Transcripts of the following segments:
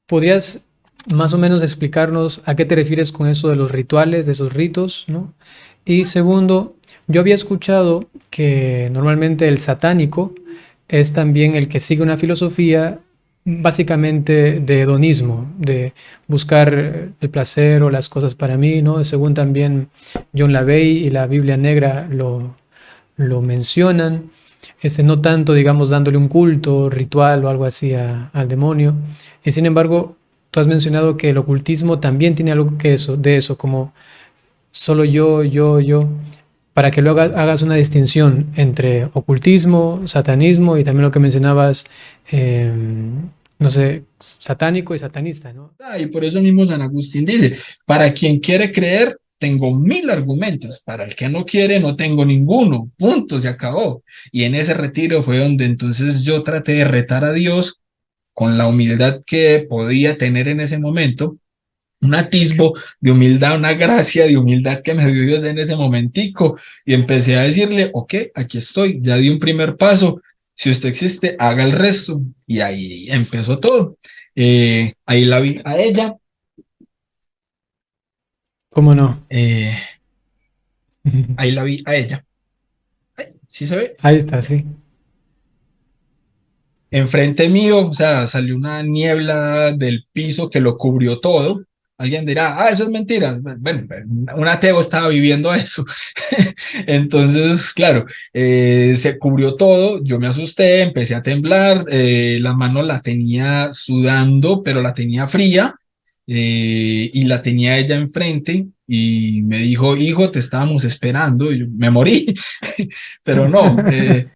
¿Podrías más o menos explicarnos a qué te refieres con eso de los rituales, de esos ritos, ¿no? Y segundo, yo había escuchado que normalmente el satánico es también el que sigue una filosofía básicamente de hedonismo, de buscar el placer o las cosas para mí, ¿no? Según también John LaVey y la Biblia Negra lo mencionan, no tanto, digamos, dándole un culto ritual o algo así al demonio. Y sin embargo, tú has mencionado que el ocultismo también tiene algo que eso, de eso, como solo yo, para que luego hagas una distinción entre ocultismo, satanismo y también lo que mencionabas, eh, no sé, satánico y satanista, ¿no? Y por eso mismo San Agustín dice, para quien quiere creer, tengo 1000 argumentos, para el que no quiere, no tengo ninguno, punto, se acabó. Y en ese retiro fue donde entonces yo traté de retar a Dios con la humildad que podía tener en ese momento, un atisbo de humildad, una gracia de humildad que me dio Dios en ese momentico, y empecé a decirle, ok, aquí estoy, ya di un primer paso, si usted existe, haga el resto, y ahí empezó todo. Ahí la vi a ella, ¿Cómo no? eh, ahí la vi a ella. Ay, ¿sí se ve? Ahí está, sí. Enfrente mío, o sea, salió una niebla del piso que lo cubrió todo. Alguien dirá, eso es mentira. Bueno, un ateo estaba viviendo eso. Entonces, claro, se cubrió todo, yo me asusté, empecé a temblar, la mano la tenía sudando, pero la tenía fría, y la tenía ella enfrente y me dijo, hijo, te estábamos esperando, y yo, me morí, pero no.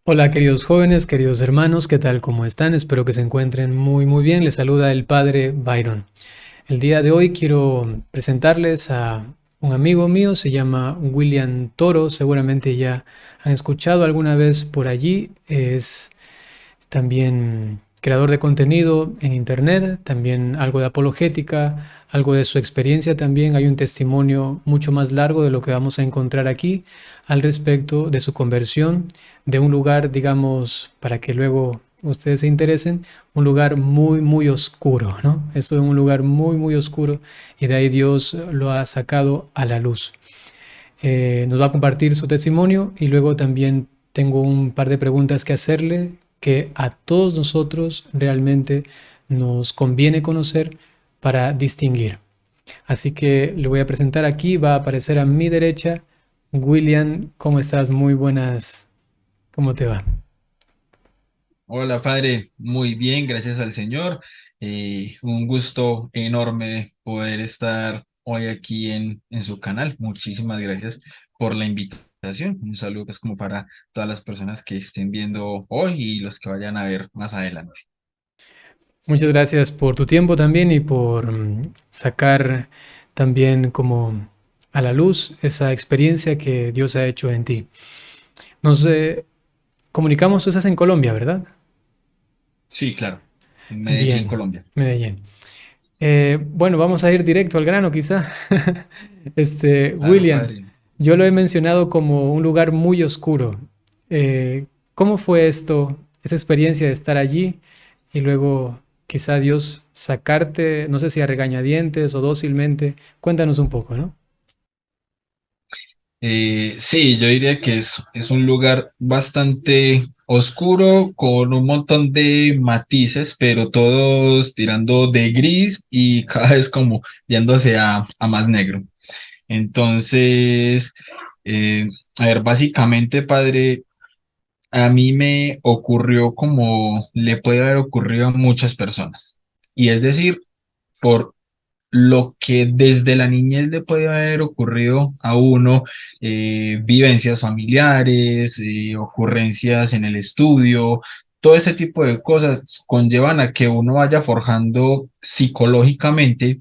Hola queridos jóvenes, queridos hermanos, ¿qué tal? ¿Cómo están? Espero que se encuentren muy bien. Les saluda el padre Byron. El día de hoy quiero presentarles a un amigo mío, se llama William Toro, seguramente ya han escuchado alguna vez por allí. Es también creador de contenido en internet, también algo de apologética, algo de su experiencia también. Hay un testimonio mucho más largo de lo que vamos a encontrar aquí al respecto de su conversión de un lugar, digamos, para que luego ustedes se interesen, un lugar muy oscuro, ¿no? Esto es un lugar muy oscuro y de ahí Dios lo ha sacado a la luz. Nos va a compartir su testimonio y luego también tengo un par de preguntas que hacerle que a todos nosotros realmente nos conviene conocer para distinguir. Así que le voy a presentar aquí, va a aparecer a mi derecha. William, ¿cómo estás? Muy buenas. ¿Cómo te va? Hola, padre. Muy bien, gracias al Señor. Un gusto enorme poder estar hoy aquí en su canal. Muchísimas gracias por la invitación. Un saludo pues como para todas las personas que estén viendo hoy y los que vayan a ver más adelante. Muchas gracias por tu tiempo también y por sacar también como a la luz esa experiencia que Dios ha hecho en ti. Nos comunicamos, tú estás en Colombia, ¿verdad? Sí, claro. En Medellín, Bien, Colombia. Medellín. Bueno, vamos a ir directo al grano quizá. Claro, William, padre. yo lo he mencionado como un lugar muy oscuro. ¿Cómo fue esto, esa experiencia de estar allí y luego quizá Dios sacarte, no sé si a regañadientes o dócilmente? Cuéntanos un poco, ¿no? Sí, yo diría que es un lugar bastante oscuro con un montón de matices, pero todos tirando de gris y cada vez como yéndose a más negro. Entonces, eh, a ver, básicamente, padre, a mí me ocurrió como le puede haber ocurrido a muchas personas. Y es decir, por lo que desde la niñez le puede haber ocurrido a uno, vivencias familiares, ocurrencias en el estudio, todo este tipo de cosas conllevan a que uno vaya forjando psicológicamente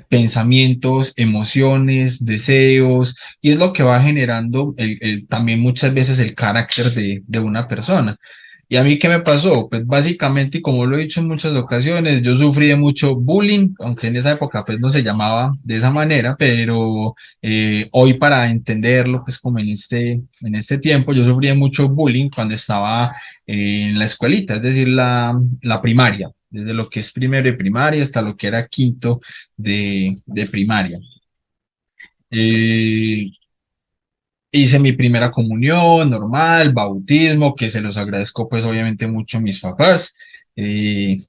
pensamientos, emociones, deseos, y es lo que va generando también muchas veces el carácter de una persona. ¿Y a mí qué me pasó? Pues básicamente, y como lo he dicho en muchas ocasiones, yo sufrí de mucho bullying, aunque en esa época pues no se llamaba de esa manera, pero hoy para entenderlo, pues como en este tiempo, yo sufrí de mucho bullying cuando estaba en la escuelita, es decir, la primaria, desde lo que es primero de primaria hasta lo que era quinto de primaria. Eh, Hice mi primera comunión normal, bautismo, que se los agradezco pues obviamente mucho a mis papás,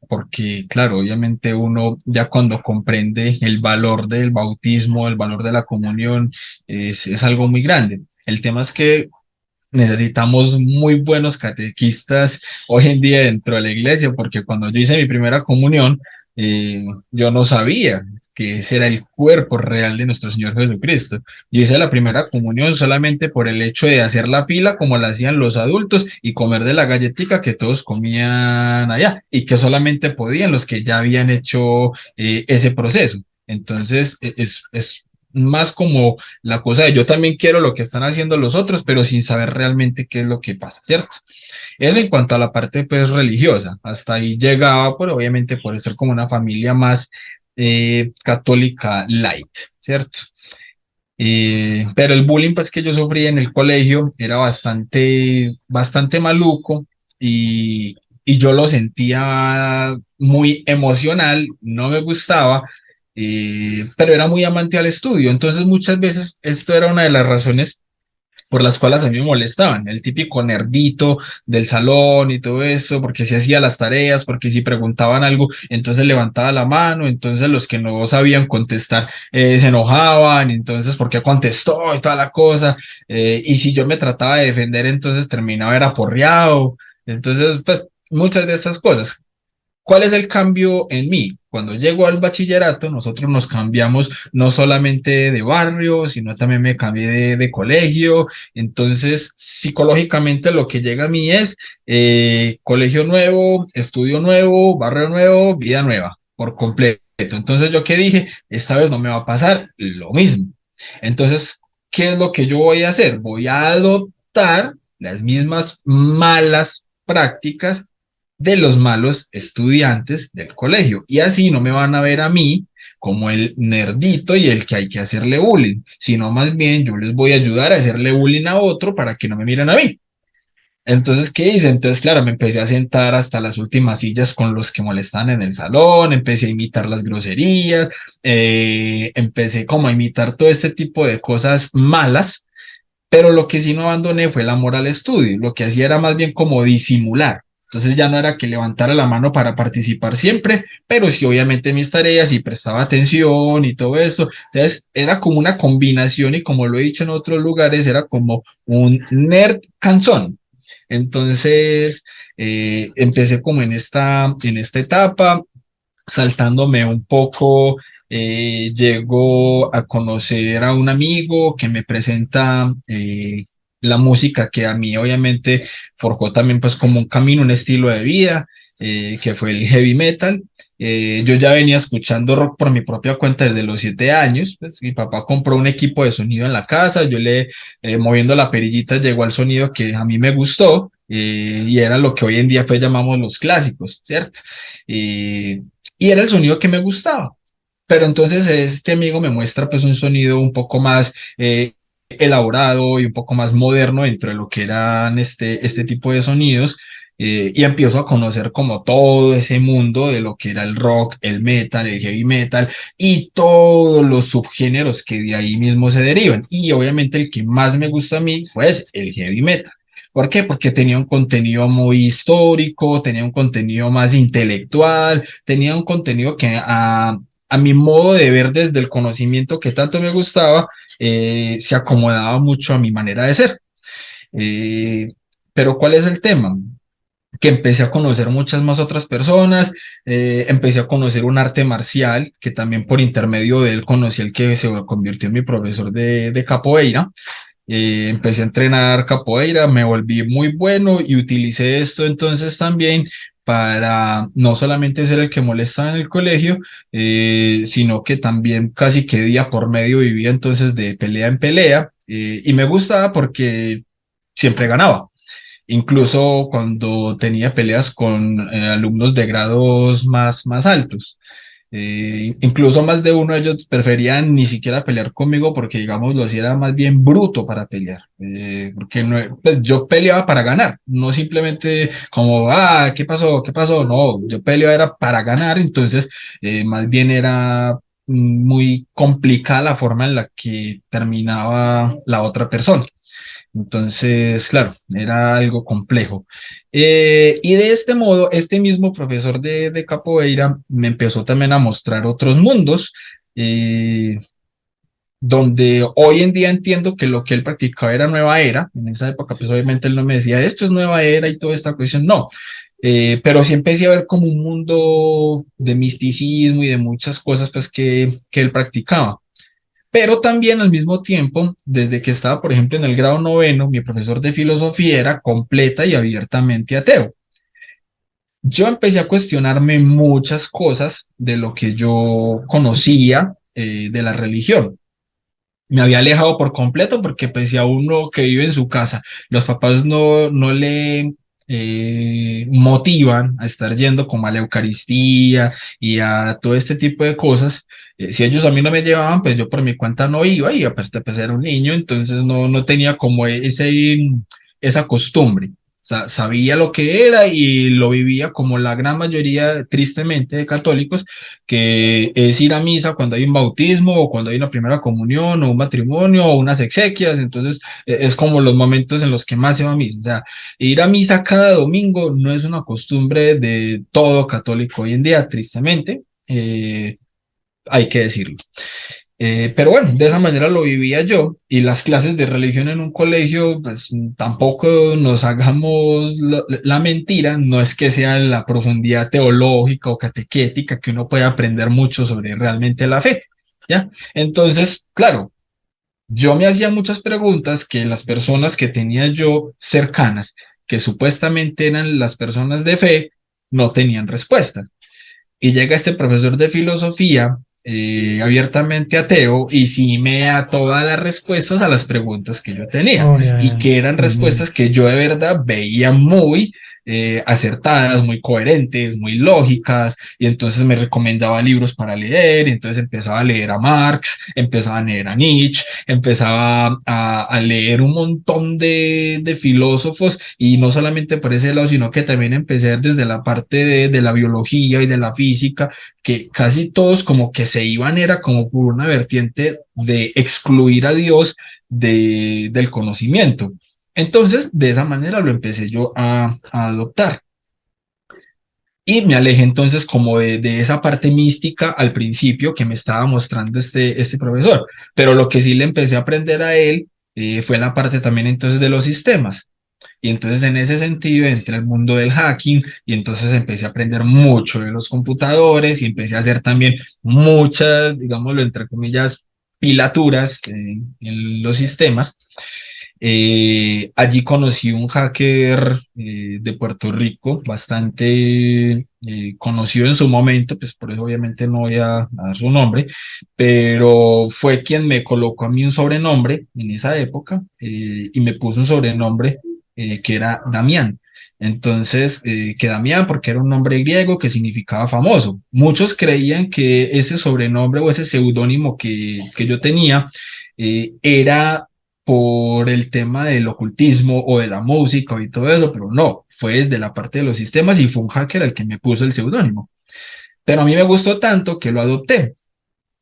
porque claro, obviamente uno ya cuando comprende el valor del bautismo, el valor de la comunión, es algo muy grande. El tema es que necesitamos muy buenos catequistas hoy en día dentro de la iglesia, porque cuando yo hice mi primera comunión, yo no sabía que ese era el cuerpo real de nuestro Señor Jesucristo. Yo hice la primera comunión solamente por el hecho de hacer la fila como la hacían los adultos y comer de la galletica que todos comían allá y que solamente podían los que ya habían hecho ese proceso. Entonces, es más como la cosa de yo también quiero lo que están haciendo los otros, pero sin saber realmente qué es lo que pasa, ¿cierto? Eso en cuanto a la parte pues religiosa, hasta ahí llegaba, pero obviamente por ser como una familia más católica light, ¿cierto? Pero el bullying pues que yo sufrí en el colegio era bastante maluco y yo lo sentía muy emocional, no me gustaba, pero era muy amante al estudio. Entonces muchas veces esto era una de las razones por las cuales a mí me molestaban, el típico nerdito del salón y todo eso, porque si hacía las tareas, porque si preguntaban algo, entonces levantaba la mano, entonces los que no sabían contestar se enojaban, entonces ¿por qué contestó y toda la cosa? Y si yo me trataba de defender, entonces terminaba era porreado, entonces pues muchas de estas cosas. ¿Cuál es el cambio en mí? Cuando llego al bachillerato, nosotros nos cambiamos no solamente de barrio, sino también me cambié de colegio. Entonces, psicológicamente lo que llega a mí es colegio nuevo, estudio nuevo, barrio nuevo, vida nueva, por completo. Entonces, ¿yo qué dije? Esta vez no me va a pasar lo mismo. Entonces, ¿qué es lo que yo voy a hacer? Voy a adoptar las mismas malas prácticas de los malos estudiantes del colegio. Y así no me van a ver a mí como el nerdito y el que hay que hacerle bullying, sino más bien yo les voy a ayudar a hacerle bullying a otro para que no me miren a mí. Entonces, ¿qué hice? Entonces, claro, me empecé a sentar hasta las últimas sillas con los que molestan en el salón, empecé a imitar las groserías, empecé como a imitar todo este tipo de cosas malas, pero lo que sí no abandoné fue el amor al estudio. Lo que hacía era más bien como disimular. Entonces ya no era que levantara la mano para participar siempre, pero sí obviamente mis tareas y prestaba atención y todo eso. Entonces era como una combinación y como lo he dicho en otros lugares, era como un nerd canzón. Entonces empecé como en esta etapa saltándome un poco, llego a conocer a un amigo que me presenta la música que a mí obviamente forjó también pues como un camino, un estilo de vida, que fue el heavy metal. Yo ya venía escuchando rock por mi propia cuenta desde los 7 años. Pues, mi papá compró un equipo de sonido en la casa, moviendo la perillita llegó al sonido que a mí me gustó. Y era lo que hoy en día pues llamamos los clásicos, ¿cierto? Eh, y era el sonido que me gustaba. Pero entonces este amigo me muestra pues un sonido un poco más elaborado y un poco más moderno dentro de lo que eran este tipo de sonidos. Y empiezo a conocer como todo ese mundo de lo que era el rock, el metal, el heavy metal y todos los subgéneros que de ahí mismo se derivan. Y obviamente el que más me gusta a mí, pues el heavy metal. ¿Por qué? Porque tenía un contenido muy histórico, tenía un contenido más intelectual, tenía un contenido que a mi modo de ver desde el conocimiento que tanto me gustaba, se acomodaba mucho a mi manera de ser. Eh, pero ¿cuál es el tema? Que empecé a conocer muchas más otras personas, empecé a conocer un arte marcial, que también por intermedio de él conocí el que se convirtió en mi profesor de capoeira. Empecé a entrenar capoeira, me volví muy bueno y utilicé esto entonces también para no solamente ser el que molestaba en el colegio, sino que también casi que día por medio vivía entonces de pelea en pelea, y me gustaba porque siempre ganaba. incluso cuando tenía peleas con alumnos de grados más altos. Incluso más de uno de ellos preferían ni siquiera pelear conmigo porque, digamos, lo hacía era más bien bruto para pelear. Porque no, pues, yo peleaba para ganar, no simplemente como, ¿qué pasó? ¿Qué pasó? No, yo peleaba era para ganar, entonces más bien era muy complicada la forma en la que terminaba la otra persona. Entonces, claro, era algo complejo. Y de este modo, este mismo profesor de capoeira me empezó también a mostrar otros mundos, eh, donde hoy en día entiendo que lo que él practicaba era nueva era. En esa época, pues obviamente él no me decía, esto es nueva era y toda esta cuestión, no. Pero sí empecé a ver como un mundo de misticismo y de muchas cosas pues que él practicaba. Pero también al mismo tiempo, desde que estaba, por ejemplo, en el grado noveno, mi profesor de filosofía era completa y abiertamente ateo. Yo empecé a cuestionarme muchas cosas de lo que yo conocía de la religión. Me había alejado por completo porque pese a uno que vive en su casa, los papás no le motivan a estar yendo como a la Eucaristía y a todo este tipo de cosas. Si ellos a mí no me llevaban, pues yo por mi cuenta no iba y aparte pues era un niño, entonces no tenía como esa costumbre. Sabía lo que era y lo vivía como la gran mayoría, tristemente, de católicos, que es ir a misa cuando hay un bautismo o cuando hay una primera comunión o un matrimonio o unas exequias. Entonces es como los momentos en los que más se va a misa. O sea, ir a misa cada domingo no es una costumbre de todo católico hoy en día, tristemente, hay que decirlo. Pero bueno, de esa manera lo vivía yo, y las clases de religión en un colegio, pues tampoco nos hagamos la mentira, no es que sea la profundidad teológica o catequética que uno puede aprender mucho sobre realmente la fe, ¿ya? Entonces, claro, yo me hacía muchas preguntas que las personas que tenía yo cercanas, que supuestamente eran las personas de fe, no tenían respuestas. Y llega este profesor de filosofía, abiertamente ateo, y sí me da todas las respuestas a las preguntas que yo tenía, Oh, ya, y ya. que eran Ujú. respuestas que yo de verdad veía muy acertadas, muy coherentes, muy lógicas, y entonces me recomendaba libros para leer, y entonces empezaba a leer a Marx, empezaba a leer a Nietzsche, empezaba a leer un montón de filósofos, y no solamente por ese lado, sino que también empecé a ver desde la parte de la biología y de la física, que casi todos como que se iban, era como por una vertiente de excluir a Dios del conocimiento. Entonces, de esa manera lo empecé yo a adoptar. Y me alejé entonces como de esa parte mística al principio que me estaba mostrando este profesor. Pero lo que sí le empecé a aprender a él fue la parte también entonces de los sistemas. Y entonces en ese sentido entré al mundo del hacking y entonces empecé a aprender mucho de los computadores y empecé a hacer también muchas, digámoslo entre comillas, pilaturas en los sistemas. Allí conocí un hacker de Puerto Rico, bastante conocido en su momento, pues por eso obviamente no voy a dar su nombre, pero fue quien me colocó a mí un sobrenombre en esa época, y me puso un sobrenombre que era Damián. Entonces, que Damián, porque era un nombre griego que significaba famoso. Muchos creían que ese sobrenombre o ese seudónimo que yo tenía era por el tema del ocultismo o de la música y todo eso, pero no, fue desde la parte de los sistemas y fue un hacker el que me puso el seudónimo. Pero a mí me gustó tanto que lo adopté,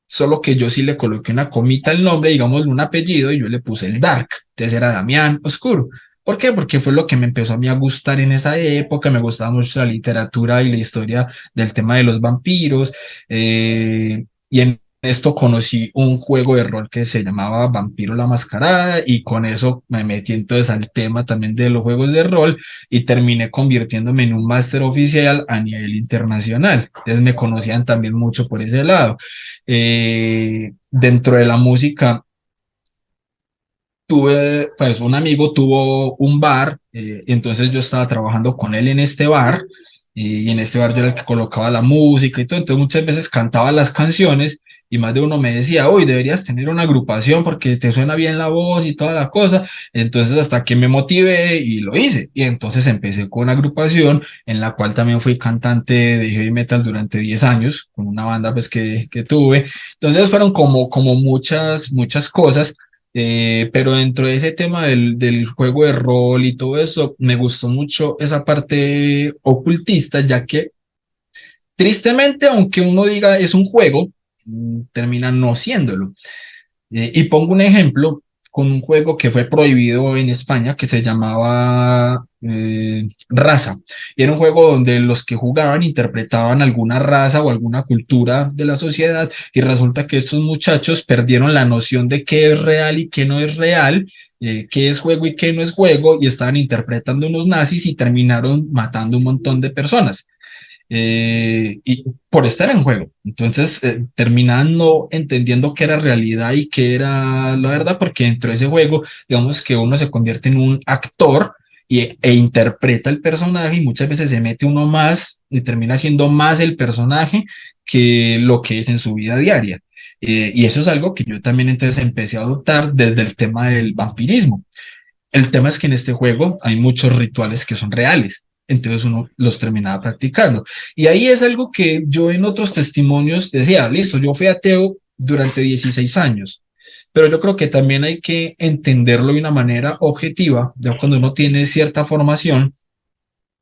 solo que yo sí le coloqué una comita al nombre, digamos un apellido, y yo le puse el Dark, entonces era Damián Oscuro. ¿Por qué? Porque fue lo que me empezó a mí a gustar en esa época, me gustaba mucho la literatura y la historia del tema de los vampiros, y en esto conocí un juego de rol que se llamaba Vampiro la Mascarada, y con eso me metí entonces al tema también de los juegos de rol, y terminé convirtiéndome en un máster oficial a nivel internacional. Entonces me conocían también mucho por ese lado. Dentro de la música, tuve, pues un amigo tuvo un bar, entonces yo estaba trabajando con él en este bar, y en este bar yo era el que colocaba la música y todo, entonces muchas veces cantaba las canciones, y más de uno me decía, uy, deberías tener una agrupación porque te suena bien la voz y toda la cosa. Entonces hasta que me motivé y lo hice. Y entonces empecé con una agrupación en la cual también fui cantante de heavy metal durante 10 años, con una banda pues que tuve. Entonces fueron como muchas cosas. Pero dentro de ese tema del juego de rol y todo eso, me gustó mucho esa parte ocultista, ya que tristemente, aunque uno diga es un juego, termina no siéndolo. Y pongo un ejemplo con un juego que fue prohibido en España que se llamaba Raza. Y era un juego donde los que jugaban interpretaban alguna raza o alguna cultura de la sociedad y resulta que estos muchachos perdieron la noción de qué es real y qué no es real, qué es juego y qué no es juego y estaban interpretando unos nazis y terminaron matando un montón de personas y por estar en juego. Entonces, terminando entendiendo qué era realidad y qué era la verdad, porque dentro de ese juego, digamos que uno se convierte en un actor e interpreta el personaje y muchas veces se mete uno más y termina siendo más el personaje que lo que es en su vida diaria. Y eso es algo que yo también entonces empecé a adoptar desde el tema del vampirismo. El tema es que en este juego hay muchos rituales que son reales, entonces uno los terminaba practicando. Y ahí es algo que yo en otros testimonios decía, listo, yo fui ateo durante 16 años, pero yo creo que también hay que entenderlo de una manera objetiva, ya cuando uno tiene cierta formación,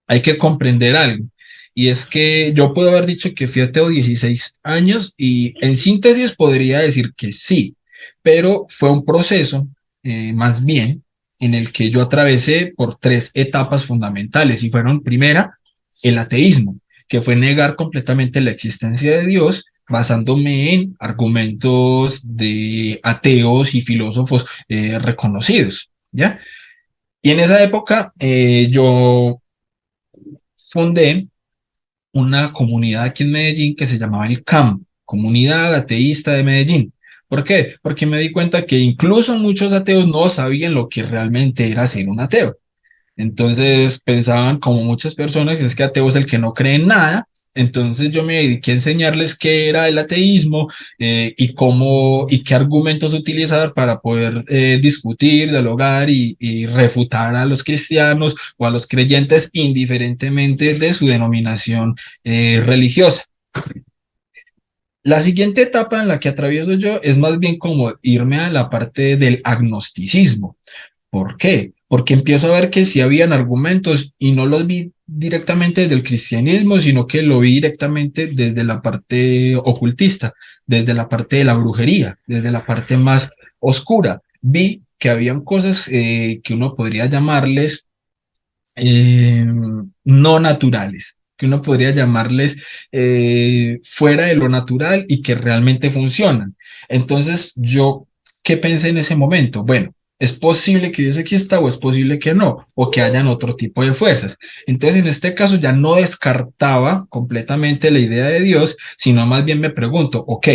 hay que comprender algo. Y es que yo puedo haber dicho que fui ateo 16 años y en síntesis podría decir que sí, pero fue un proceso más bien en el que yo atravesé por tres etapas fundamentales y fueron, primera, el ateísmo, que fue negar completamente la existencia de Dios basándome en argumentos de ateos y filósofos reconocidos, ¿ya? Y en esa época yo fundé una comunidad aquí en Medellín que se llamaba el CAM, Comunidad Ateísta de Medellín. ¿Por qué? Porque me di cuenta que incluso muchos ateos no sabían lo que realmente era ser un ateo. Entonces pensaban, como muchas personas, es que ateo es el que no cree en nada. Entonces yo me dediqué a enseñarles qué era el ateísmo y cómo y qué argumentos utilizar para poder discutir, dialogar y refutar a los cristianos o a los creyentes indiferentemente de su denominación religiosa. La siguiente etapa en la que atravieso yo es más bien como irme a la parte del agnosticismo. ¿Por qué? Porque empiezo a ver que sí habían argumentos y no los vi directamente desde el cristianismo, sino que lo vi directamente desde la parte ocultista, desde la parte de la brujería, desde la parte más oscura. Vi que habían cosas que uno podría llamarles no naturales, que uno podría llamarles fuera de lo natural y que realmente funcionan. Entonces, yo, ¿qué pensé en ese momento? Bueno, es posible que Dios exista o es posible que no, o que hayan otro tipo de fuerzas. Entonces, en este caso ya no descartaba completamente la idea de Dios, sino más bien me pregunto, ok,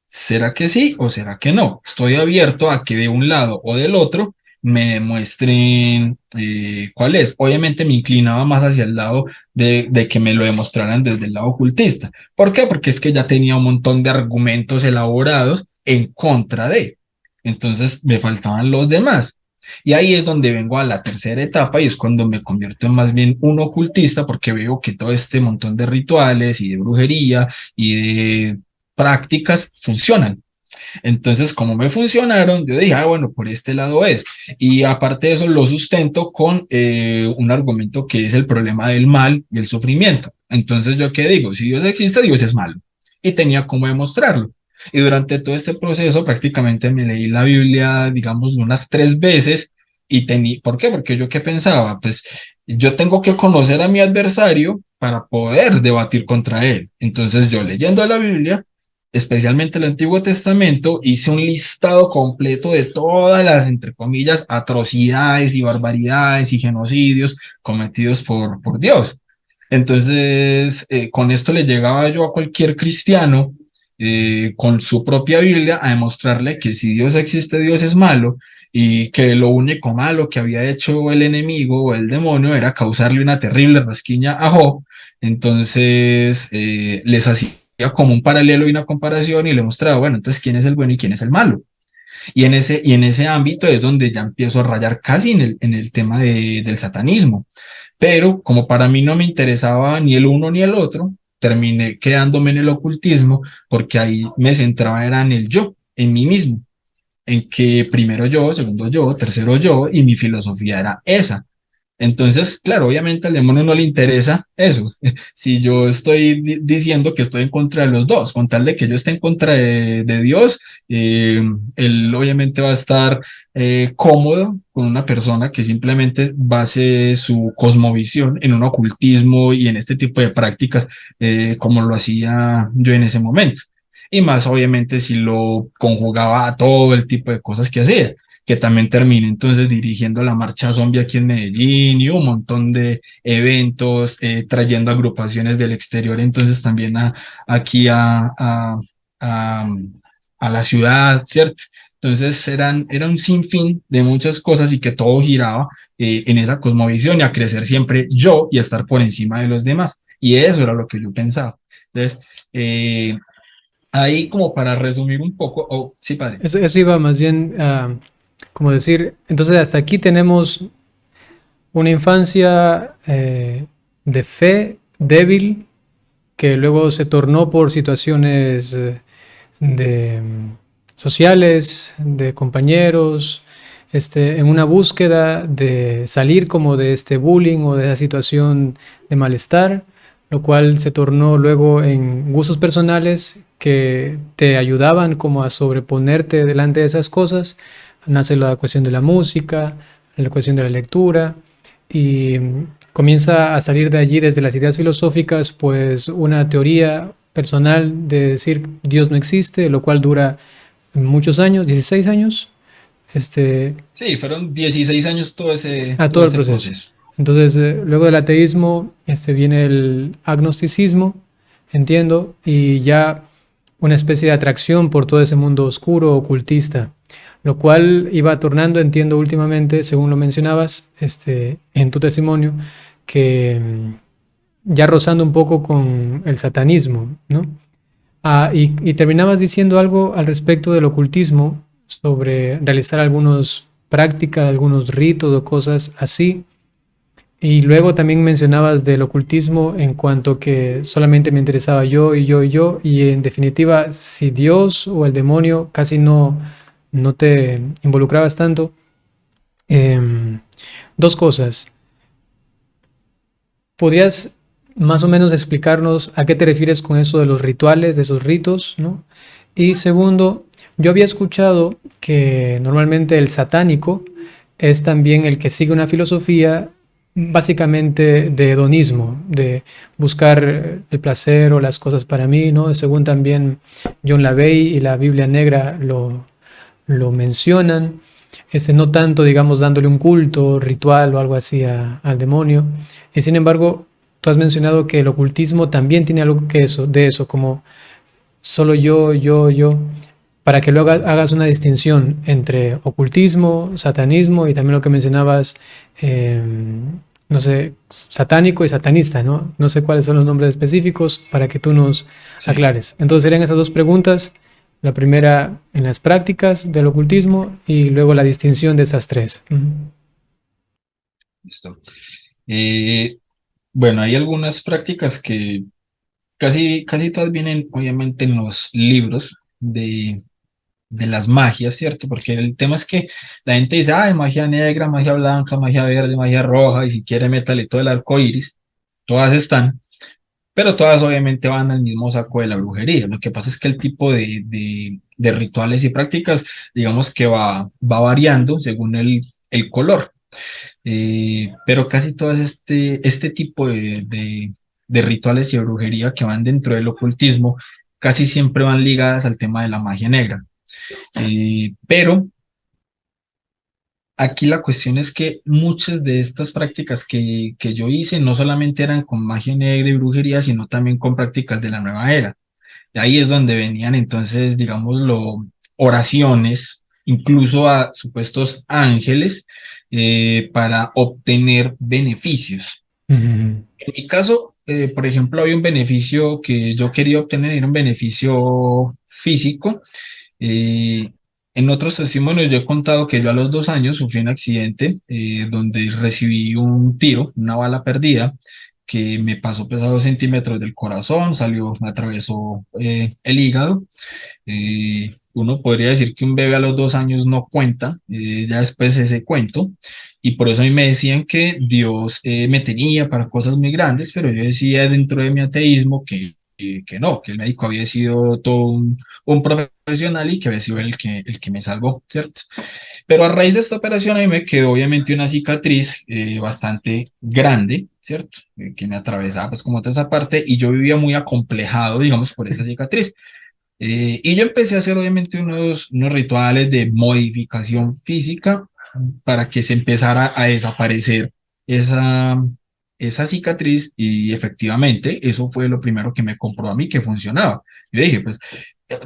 ¿será que sí o será que no? Estoy abierto a que de un lado o del otro me muestren cuál es. Obviamente me inclinaba más hacia el lado de que me lo demostraran desde el lado ocultista. ¿Por qué? Porque es que ya tenía un montón de argumentos elaborados en contra de. Entonces me faltaban los demás. Y ahí es donde vengo a la tercera etapa y es cuando me convierto en más bien un ocultista porque veo que todo este montón de rituales y de brujería y de prácticas funcionan. Entonces, como me funcionaron, yo dije, ah, bueno, por este lado es. Y aparte de eso, lo sustento con un argumento que es el problema del mal y el sufrimiento. Entonces, ¿yo qué digo? Si Dios existe, Dios es malo. Y tenía cómo demostrarlo. Y durante todo este proceso prácticamente me leí la Biblia, digamos, unas 3 veces y tenía, ¿por qué? Porque yo qué pensaba, pues yo tengo que conocer a mi adversario para poder debatir contra él. Entonces yo leyendo la Biblia, especialmente el Antiguo Testamento, hice un listado completo de todas las, entre comillas, atrocidades y barbaridades y genocidios cometidos por Dios. Entonces, con esto le llegaba yo a cualquier cristiano con su propia Biblia a demostrarle que si Dios existe, Dios es malo y que lo único malo que había hecho el enemigo o el demonio era causarle una terrible rasquiña a Job. Entonces les hacía como un paralelo y una comparación y le mostraba, bueno, entonces, ¿quién es el bueno y quién es el malo? Y en ese ámbito es donde ya empiezo a rayar casi en el tema del satanismo. Pero como para mí no me interesaba ni el uno ni el otro, terminé quedándome en el ocultismo porque ahí me centraba era en el yo, en mí mismo, en que primero yo, segundo yo, tercero yo, y mi filosofía era esa. Entonces, claro, obviamente al demonio no le interesa eso. Si yo estoy diciendo que estoy en contra de los dos, con tal de que yo esté en contra de Dios, eh, él obviamente va a estar cómodo con una persona que simplemente base su cosmovisión en un ocultismo y en este tipo de prácticas, como lo hacía yo en ese momento. Y más obviamente si lo conjugaba a todo el tipo de cosas que hacía, que también terminé entonces dirigiendo la marcha zombie aquí en Medellín y un montón de eventos, trayendo agrupaciones del exterior, entonces también aquí a, a la ciudad, ¿cierto? Entonces era un sinfín de muchas cosas y que todo giraba en esa cosmovisión y a crecer siempre yo y a estar por encima de los demás. Y eso era lo que yo pensaba. Entonces, ahí como para resumir un poco, oh, sí, padre. Eso iba más bien a, como decir, entonces hasta aquí tenemos una infancia de fe débil que luego se tornó por situaciones de sociales, de compañeros, en una búsqueda de salir como de este bullying o de esa situación de malestar, lo cual se tornó luego en gustos personales que te ayudaban como a sobreponerte delante de esas cosas. Nace la cuestión de la música, la cuestión de la lectura y comienza a salir de allí desde las ideas filosóficas, pues una teoría personal de decir Dios no existe, lo cual dura muchos años, 16 años, este, Sí, fueron 16 años todo ese, a todo todo el ese proceso. proceso. Entonces, luego del ateísmo, viene el agnosticismo, entiendo, y ya una especie de atracción por todo ese mundo oscuro, ocultista, lo cual iba tornando, entiendo últimamente, según lo mencionabas, en tu testimonio, que ya rozando un poco con el satanismo, ¿no? Y terminabas diciendo algo al respecto del ocultismo, sobre realizar algunas prácticas, algunos ritos o cosas así. Y luego también mencionabas del ocultismo en cuanto que solamente me interesaba yo y yo y yo. Y en definitiva, si Dios o el demonio casi no te involucrabas tanto. Em, Dos cosas. ¿Podrías más o menos explicarnos a qué te refieres con eso de los rituales, de esos ritos, ¿no? Y segundo, yo había escuchado que normalmente el satánico es también el que sigue una filosofía básicamente de hedonismo, de buscar el placer o las cosas para mí, ¿no? Según también John LaVey y la Biblia Negra lo mencionan, no tanto, digamos, dándole un culto ritual o algo así al demonio. Y sin embargo, tú has mencionado que el ocultismo también tiene algo que eso, de eso, como solo yo, para que luego hagas una distinción entre ocultismo, satanismo y también lo que mencionabas, eh, no sé, satánico y satanista, ¿no? No sé cuáles son los nombres específicos para que tú nos Sí, aclares. Entonces serían esas dos preguntas. La primera en las prácticas del ocultismo y luego la distinción de esas tres. listo. Eh, bueno, hay algunas prácticas que casi todas vienen obviamente en los libros de las magias, ¿cierto? Porque el tema es que la gente dice, ay, magia negra, magia blanca, magia verde, magia roja, y si quiere métale todo el arco iris, todas están, pero todas obviamente van al mismo saco de la brujería. Lo que pasa es que el tipo de rituales y prácticas, digamos que va variando según el color. Pero casi todas este tipo de rituales y de brujería que van dentro del ocultismo casi siempre van ligadas al tema de la magia negra. Pero aquí la cuestión es que muchas de estas prácticas que yo hice no solamente eran con magia negra y brujería, sino también con prácticas de la nueva era. Y ahí es donde venían entonces, digámoslo, oraciones, incluso a supuestos ángeles, para obtener beneficios. Ujú. En mi caso, por ejemplo, había un beneficio que yo quería obtener, era un beneficio físico. Eh, en otros testimonios yo he contado que yo a los 2 años sufrí un accidente donde recibí un tiro, una bala perdida, que me pasó pues a 2 centímetros del corazón, salió, me atravesó el hígado. Uno podría decir que un bebé a los 2 años no cuenta, ya después ese cuento, y por eso a mí me decían que Dios me tenía para cosas muy grandes, pero yo decía dentro de mi ateísmo que no, que el médico había sido todo un profesional y que había sido el que me salvó, ¿cierto? Pero a raíz de esta operación a mí me quedó obviamente una cicatriz bastante grande, ¿cierto? Que me atravesaba pues como toda esa parte y yo vivía muy acomplejado, digamos, por esa cicatriz. Y yo empecé a hacer obviamente unos rituales de modificación física para que se empezara a desaparecer esa, esa cicatriz y efectivamente eso fue lo primero que me compró a mí que funcionaba. Yo dije, pues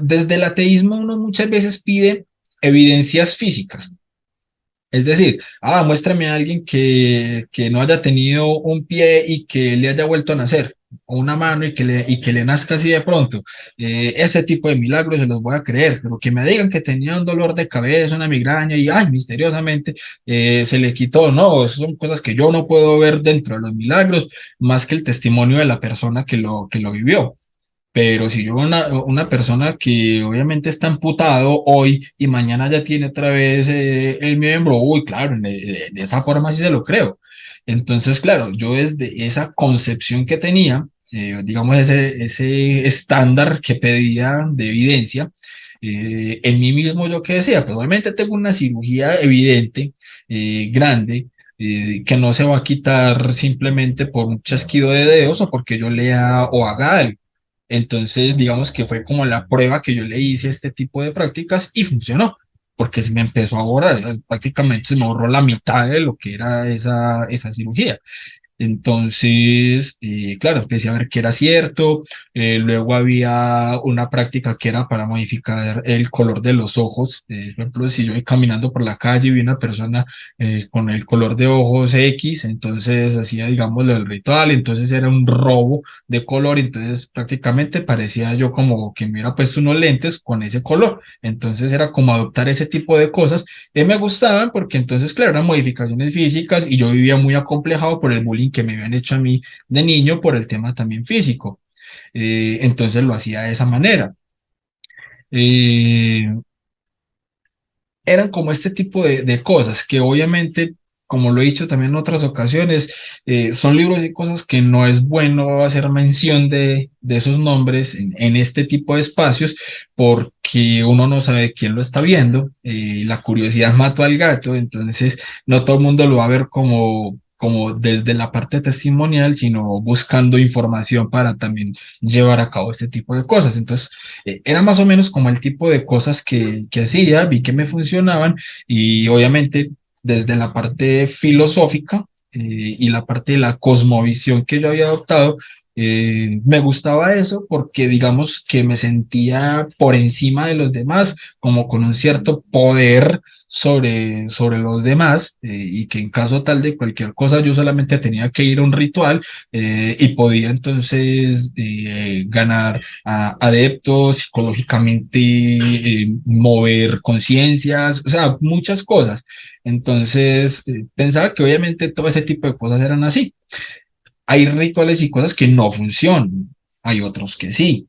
desde el ateísmo uno muchas veces pide evidencias físicas. Es decir, muéstrame a alguien que no haya tenido un pie y que le haya vuelto a nacer, o una mano y que le nazca así de pronto. Ese tipo de milagros se los voy a creer, pero que me digan que tenía un dolor de cabeza, una migraña y, ay, misteriosamente se le quitó. No, esas son cosas que yo no puedo ver dentro de los milagros, más que el testimonio de la persona que lo vivió. Pero si yo una persona que obviamente está amputado hoy y mañana ya tiene otra vez el miembro, uy, claro, de esa forma sí se lo creo. Entonces, claro, yo desde esa concepción que tenía, digamos, ese estándar que pedía de evidencia, en mí mismo yo que decía, pues obviamente tengo una cirugía evidente, grande, que no se va a quitar simplemente por un chasquido de dedos o porque yo lea o haga algo. Entonces, digamos que fue como la prueba que yo le hice a este tipo de prácticas y funcionó, porque se me empezó a borrar, prácticamente se me borró la mitad de lo que era esa cirugía. Entonces, claro, empecé a ver que era cierto. Luego había una práctica que era para modificar el color de los ojos. Por ejemplo, si yo voy caminando por la calle y vi una persona con el color de ojos X, entonces hacía, digamos, el ritual, entonces era un robo de color, entonces prácticamente parecía yo como que me hubiera puesto unos lentes con ese color. Entonces era como adoptar ese tipo de cosas me gustaban porque entonces, claro, eran modificaciones físicas y yo vivía muy acomplejado por el bullying que me habían hecho a mí de niño por el tema también físico. Entonces lo hacía de esa manera. Eh, Eran como este tipo de cosas que obviamente, como lo he dicho también en otras ocasiones, son libros y cosas que no es bueno hacer mención de esos nombres en este tipo de espacios porque uno no sabe quién lo está viendo. La curiosidad mató al gato, entonces no todo el mundo lo va a ver como desde la parte testimonial, sino buscando información para también llevar a cabo este tipo de cosas. Entonces, era más o menos como el tipo de cosas que hacía, vi que me funcionaban y obviamente desde la parte filosófica y la parte de la cosmovisión que yo había adoptado, me gustaba eso porque digamos que me sentía por encima de los demás, como con un cierto poder sobre los demás y que en caso tal de cualquier cosa yo solamente tenía que ir a un ritual y podía entonces ganar adeptos, psicológicamente mover conciencias, o sea, muchas cosas. Entonces, pensaba que obviamente todo ese tipo de cosas eran así. Hay rituales y cosas que no funcionan, hay otros que sí.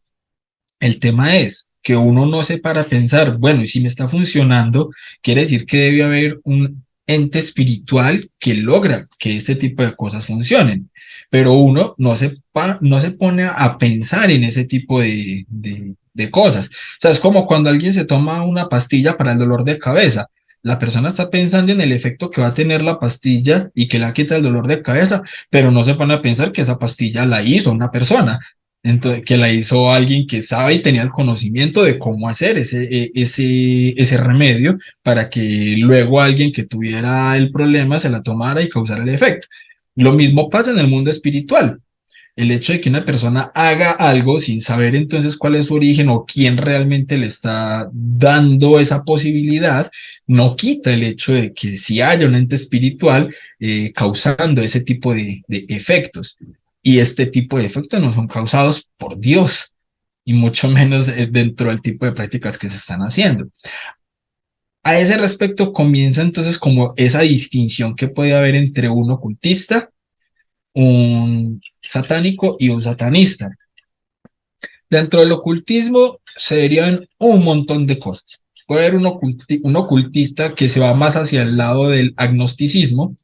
El tema es que uno no se para a pensar, bueno, y si me está funcionando, quiere decir que debe haber un ente espiritual que logra que este tipo de cosas funcionen. Pero uno no se pone a pensar en ese tipo de cosas. O sea, es como cuando alguien se toma una pastilla para el dolor de cabeza. La persona está pensando en el efecto que va a tener la pastilla y que le quita el dolor de cabeza, pero no se pone a pensar que esa pastilla la hizo una persona. Entonces, que la hizo alguien que sabe y tenía el conocimiento de cómo hacer ese remedio para que luego alguien que tuviera el problema se la tomara y causara el efecto. Lo mismo pasa en el mundo espiritual. El hecho de que una persona haga algo sin saber entonces cuál es su origen o quién realmente le está dando esa posibilidad, no quita el hecho de que si haya un ente espiritual causando ese tipo de efectos. y este tipo de efectos no son causados por Dios, y mucho menos dentro del tipo de prácticas que se están haciendo. A ese respecto comienza entonces como esa distinción que puede haber entre un ocultista, un satánico y un satanista. Dentro del ocultismo se verían un montón de cosas. Puede haber un ocultista que se va más hacia el lado del agnosticismo,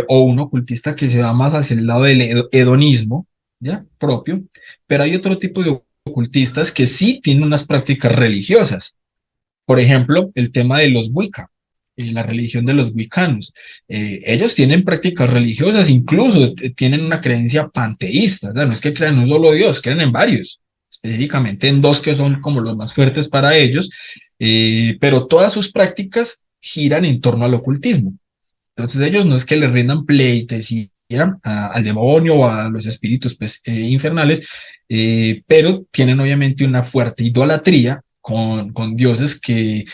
o un ocultista que se va más hacia el lado del hedonismo, ¿ya? Propio, pero hay otro tipo de ocultistas que sí tienen unas prácticas religiosas. Por ejemplo, el tema de los Wicca, la religión de los wiccanos. Ellos tienen prácticas religiosas, incluso tienen una creencia panteísta, ¿verdad? No es que crean en un solo Dios, creen en varios, específicamente en dos que son como los más fuertes para ellos, pero todas sus prácticas giran en torno al ocultismo. Entonces ellos no es que le rindan pleitesía al demonio o a los espíritus pues, infernales, pero tienen obviamente una fuerte idolatría con dioses que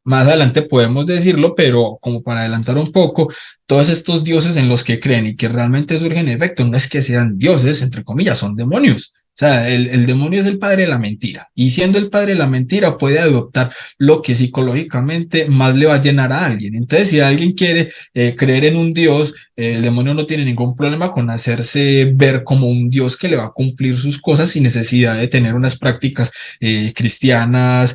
más adelante podemos decirlo, pero como para adelantar un poco, todos estos dioses en los que creen y que realmente surgen efecto, no es que sean dioses, entre comillas, son demonios. O sea, el demonio es el padre de la mentira. Y siendo el padre de la mentira, puede adoptar lo que psicológicamente más le va a llenar a alguien. Entonces, si alguien quiere creer en un dios, el demonio no tiene ningún problema con hacerse ver como un dios que le va a cumplir sus cosas sin necesidad de tener unas prácticas cristianas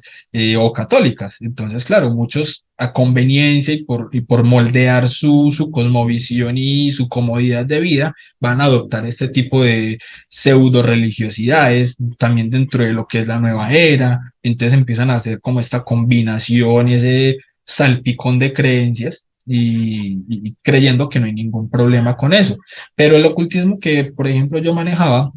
o católicas. Entonces, claro, muchos a conveniencia y por moldear su cosmovisión y su comodidad de vida, van a adoptar este tipo de pseudo religiosidades, también dentro de lo que es la nueva era. Entonces empiezan a hacer como esta combinación y ese salpicón de creencias. Y creyendo que no hay ningún problema con eso. Pero el ocultismo que, por ejemplo, yo manejaba,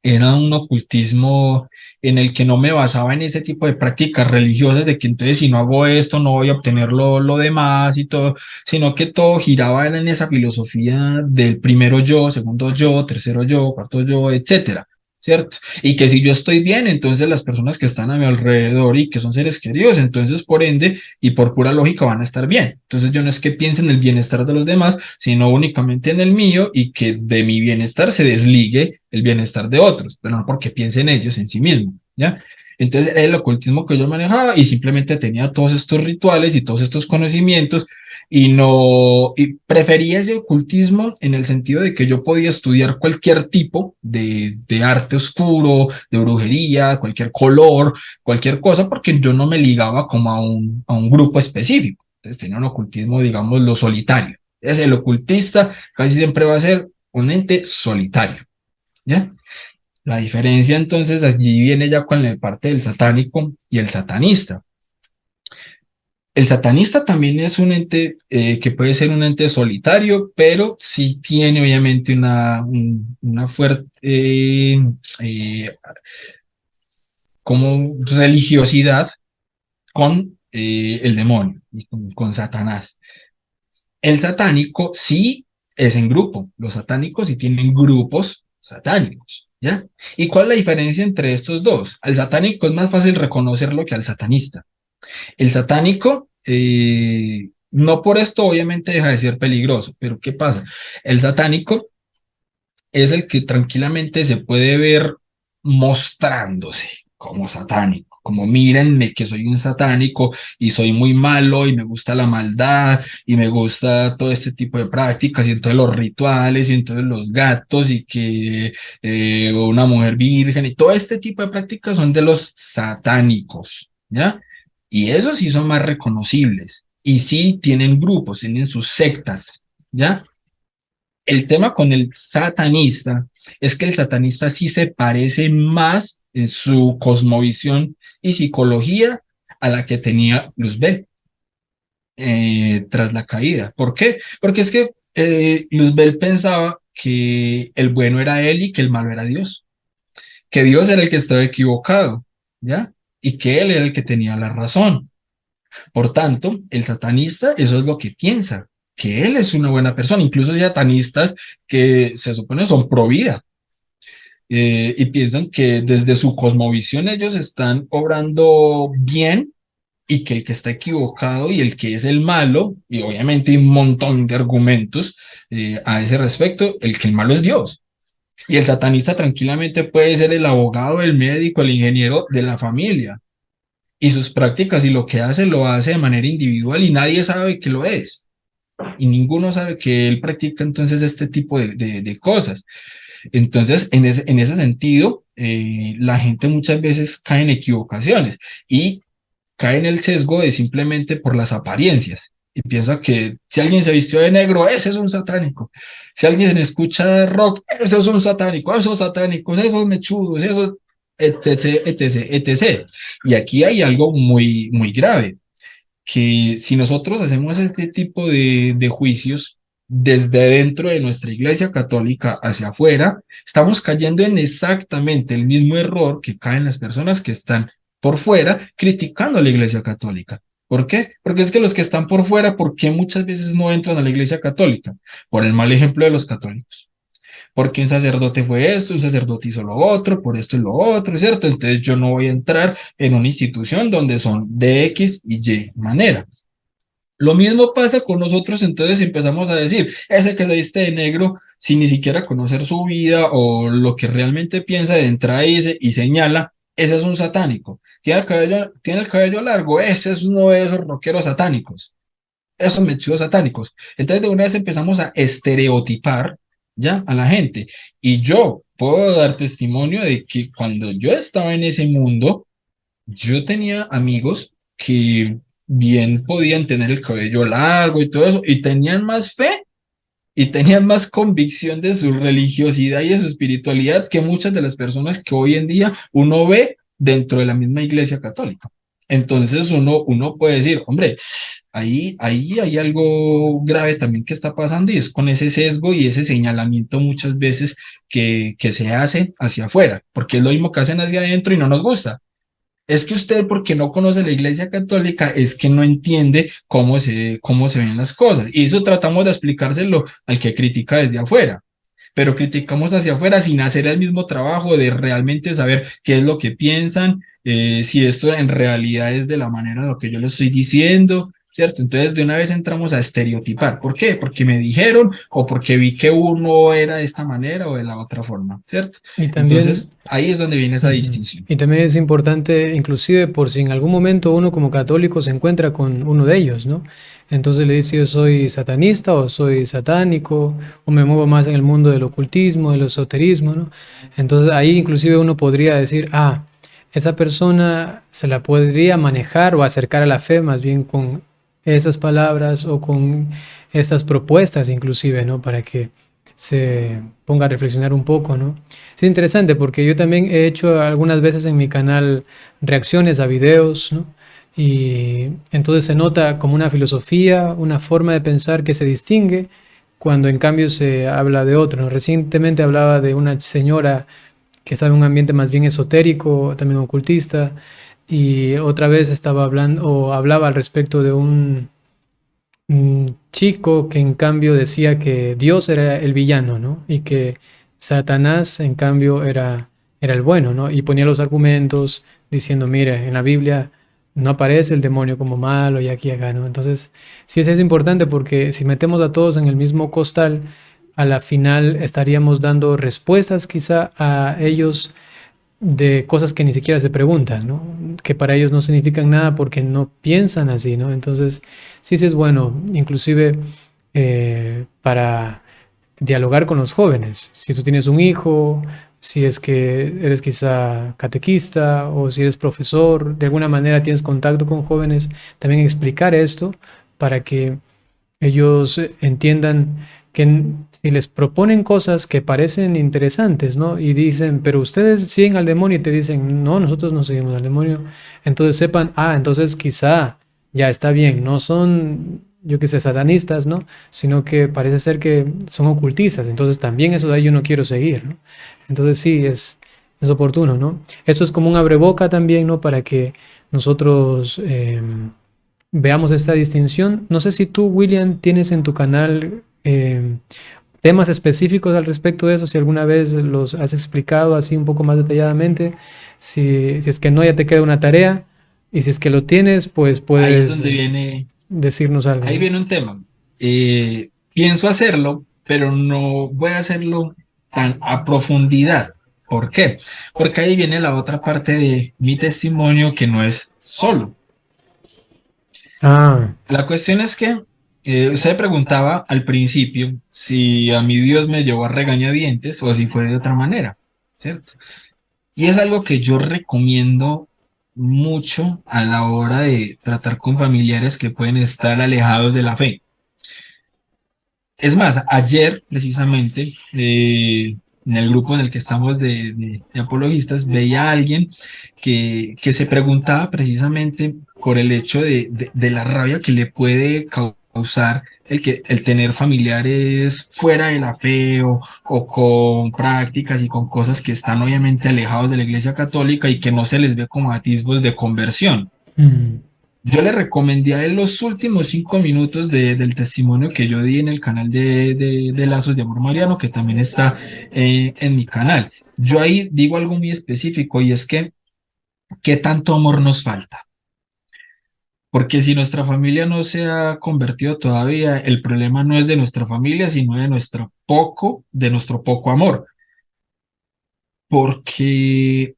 era un ocultismo en el que no me basaba en ese tipo de prácticas religiosas, de que entonces si no hago esto no voy a obtener lo demás y todo, sino que todo giraba en esa filosofía del primero yo, segundo yo, tercero yo, cuarto yo, etcétera. ¿Cierto? Y que si yo estoy bien, entonces las personas que están a mi alrededor y que son seres queridos, entonces por ende y por pura lógica van a estar bien. Entonces yo no es que piense en el bienestar de los demás, sino únicamente en el mío y que de mi bienestar se desligue el bienestar de otros, pero no porque piense en ellos, en sí mismo, ¿ya? Entonces era el ocultismo que yo manejaba y simplemente tenía todos estos rituales y todos estos conocimientos y no, y prefería ese ocultismo en el sentido de que yo podía estudiar cualquier tipo de arte oscuro, de brujería, cualquier color, cualquier cosa, porque yo no me ligaba como a un grupo específico. Entonces tenía un ocultismo, digamos, lo solitario. Es el ocultista, casi siempre va a ser un ente solitario, ¿ya? La diferencia entonces allí viene ya con la parte del satánico y el satanista. El satanista también es un ente que puede ser un ente solitario, pero sí tiene obviamente una fuerte como religiosidad con el demonio y con Satanás. El satánico sí es en grupo. Los satánicos sí tienen grupos satánicos, ¿ya? ¿Y cuál es la diferencia entre estos dos? Al satánico es más fácil reconocerlo que al satanista. El satánico, no por esto obviamente deja de ser peligroso, pero ¿qué pasa? El satánico es el que tranquilamente se puede ver mostrándose como satánico, como mírenme que soy un satánico y soy muy malo y me gusta la maldad y me gusta todo este tipo de prácticas y entonces los rituales y entonces los gatos y que una mujer virgen y todo este tipo de prácticas son de los satánicos, ¿ya? Y esos sí son más reconocibles y sí tienen grupos, tienen sus sectas, ¿ya? El tema con el satanista es que el satanista sí se parece más en su cosmovisión y psicología a la que tenía Luzbel tras la caída. ¿Por qué? Porque es que Luzbel pensaba que el bueno era él y que el malo era Dios, que Dios era el que estaba equivocado, ¿ya? Y que él era el que tenía la razón. Por tanto, el satanista, eso es lo que piensa, que él es una buena persona. Incluso hay satanistas que se supone son pro vida y piensan que desde su cosmovisión ellos están obrando bien y que el que está equivocado y el que es el malo, y obviamente hay un montón de argumentos a ese respecto, el que el malo es Dios. Y el satanista tranquilamente puede ser el abogado, el médico, el ingeniero de la familia. Y sus prácticas y lo que hace lo hace de manera individual y nadie sabe que lo es. Y ninguno sabe que él practica entonces este tipo de cosas. Entonces, en ese sentido, la gente muchas veces cae en equivocaciones y cae en el sesgo de simplemente por las apariencias. Y piensa que si alguien se vistió de negro, ese es un satánico. Si alguien escucha rock, ese es un satánico. Esos satánicos, esos mechudos, esos, etc, etc, etc. Y aquí hay algo muy, muy grave, que si nosotros hacemos este tipo de juicios desde dentro de nuestra iglesia católica hacia afuera, estamos cayendo en exactamente el mismo error que caen las personas que están por fuera criticando a la iglesia católica. ¿Por qué? Porque es que los que están por fuera, ¿por qué muchas veces no entran a la iglesia católica? Por el mal ejemplo de los católicos, porque un sacerdote fue esto, un sacerdote hizo lo otro, por esto y lo otro, ¿cierto? Entonces yo no voy a entrar en una institución donde son de X y Y manera. Lo mismo pasa con nosotros, entonces empezamos a decir, ese que se viste de negro, sin ni siquiera conocer su vida o lo que realmente piensa, de entrada dice y señala, ese es un satánico. Tiene el cabello largo, ese es uno de esos rockeros satánicos, esos metidos satánicos. Entonces de una vez empezamos a estereotipar ya a la gente. Y yo puedo dar testimonio de que cuando yo estaba en ese mundo, yo tenía amigos que bien podían tener el cabello largo y todo eso, y tenían más fe y tenían más convicción de su religiosidad y de su espiritualidad que muchas de las personas que hoy en día uno ve dentro de la misma iglesia católica. Entonces uno puede decir, hombre, ahí hay algo grave también que está pasando y es con ese sesgo y ese señalamiento muchas veces que se hace hacia afuera, porque es lo mismo que hacen hacia adentro y no nos gusta. Es que usted, porque no conoce la Iglesia Católica, es que no entiende cómo se ven las cosas. Y eso tratamos de explicárselo al que critica desde afuera. Pero criticamos hacia afuera sin hacer el mismo trabajo de realmente saber qué es lo que piensan, si esto en realidad es de la manera de lo que yo le estoy diciendo, ¿cierto? Entonces de una vez entramos a estereotipar. ¿Por qué? Porque me dijeron o porque vi que uno era de esta manera o de la otra forma, ¿cierto? Y también Entonces ahí es donde viene esa Ujú. distinción. Y también es importante, inclusive por si en algún momento uno como católico se encuentra con uno de ellos, ¿no? Entonces le dice yo soy satanista o soy satánico o me muevo más en el mundo del ocultismo, del esoterismo, ¿no? Entonces ahí inclusive uno podría decir, ah, esa persona se la podría manejar o acercar a la fe más bien con esas palabras o con estas propuestas inclusive, ¿no? Para que se ponga a reflexionar un poco, ¿no? Es interesante porque yo también he hecho algunas veces en mi canal reacciones a videos, ¿no? Y entonces se nota como una filosofía, una forma de pensar que se distingue cuando en cambio se habla de otro, ¿no? Recientemente hablaba de una señora que estaba en un ambiente más bien esotérico, también ocultista, y otra vez estaba hablando o hablaba al respecto de un chico que en cambio decía que Dios era el villano, ¿no? Y que Satanás en cambio era el bueno, ¿no? Y ponía los argumentos diciendo, mire, en la Biblia no aparece el demonio como malo y aquí y acá, ¿no? Entonces, sí es importante porque si metemos a todos en el mismo costal, a la final estaríamos dando respuestas quizá a ellos de cosas que ni siquiera se preguntan, ¿no? Que para ellos no significan nada porque no piensan así, ¿no? Entonces, sí es bueno, inclusive para dialogar con los jóvenes. Si tú tienes un hijo, si es que eres quizá catequista o si eres profesor, de alguna manera tienes contacto con jóvenes, también explicar esto para que ellos entiendan que si les proponen cosas que parecen interesantes, ¿no? Y dicen, pero ustedes siguen al demonio y te dicen, no, nosotros no seguimos al demonio. Entonces sepan, ah, entonces quizá ya está bien, no son, yo qué sé, satanistas, ¿no? Sino que parece ser que son ocultistas. Entonces también eso de ahí yo no quiero seguir, ¿no? Entonces sí, es oportuno, ¿no? Esto es como un abreboca también, ¿no? Para que nosotros veamos esta distinción. No sé si tú, William, tienes en tu canal temas específicos al respecto de eso, si alguna vez los has explicado así un poco más detalladamente, si es que no, ya te queda una tarea, Y si es que lo tienes, pues Ahí es puedes donde viene, decirnos algo, ahí ¿no? viene un tema. Pienso hacerlo, pero no voy a hacerlo tan a profundidad. ¿Por qué? Porque ahí viene la otra parte de mi testimonio que no es solo. Ah, La cuestión es que usted preguntaba al principio si a mi Dios me llevó a regañadientes o si fue de otra manera, ¿cierto? Y es algo que yo recomiendo mucho a la hora de tratar con familiares que pueden estar alejados de la fe. Es más, ayer precisamente, en el grupo en el que estamos de apologistas, veía a alguien que se preguntaba precisamente por el hecho de la rabia que le puede causar el tener familiares fuera de la fe o con prácticas y con cosas que están obviamente alejados de la Iglesia Católica y que no se les ve como atisbos de conversión. mm, Yo le recomendé a él los últimos 5 minutos del testimonio que yo di en el canal de Lazos de Amor Mariano, que también está en mi canal. Yo ahí digo algo muy específico y es que, ¿qué tanto amor nos falta? Porque si nuestra familia no se ha convertido todavía, el problema no es de nuestra familia, sino de nuestro poco amor. Porque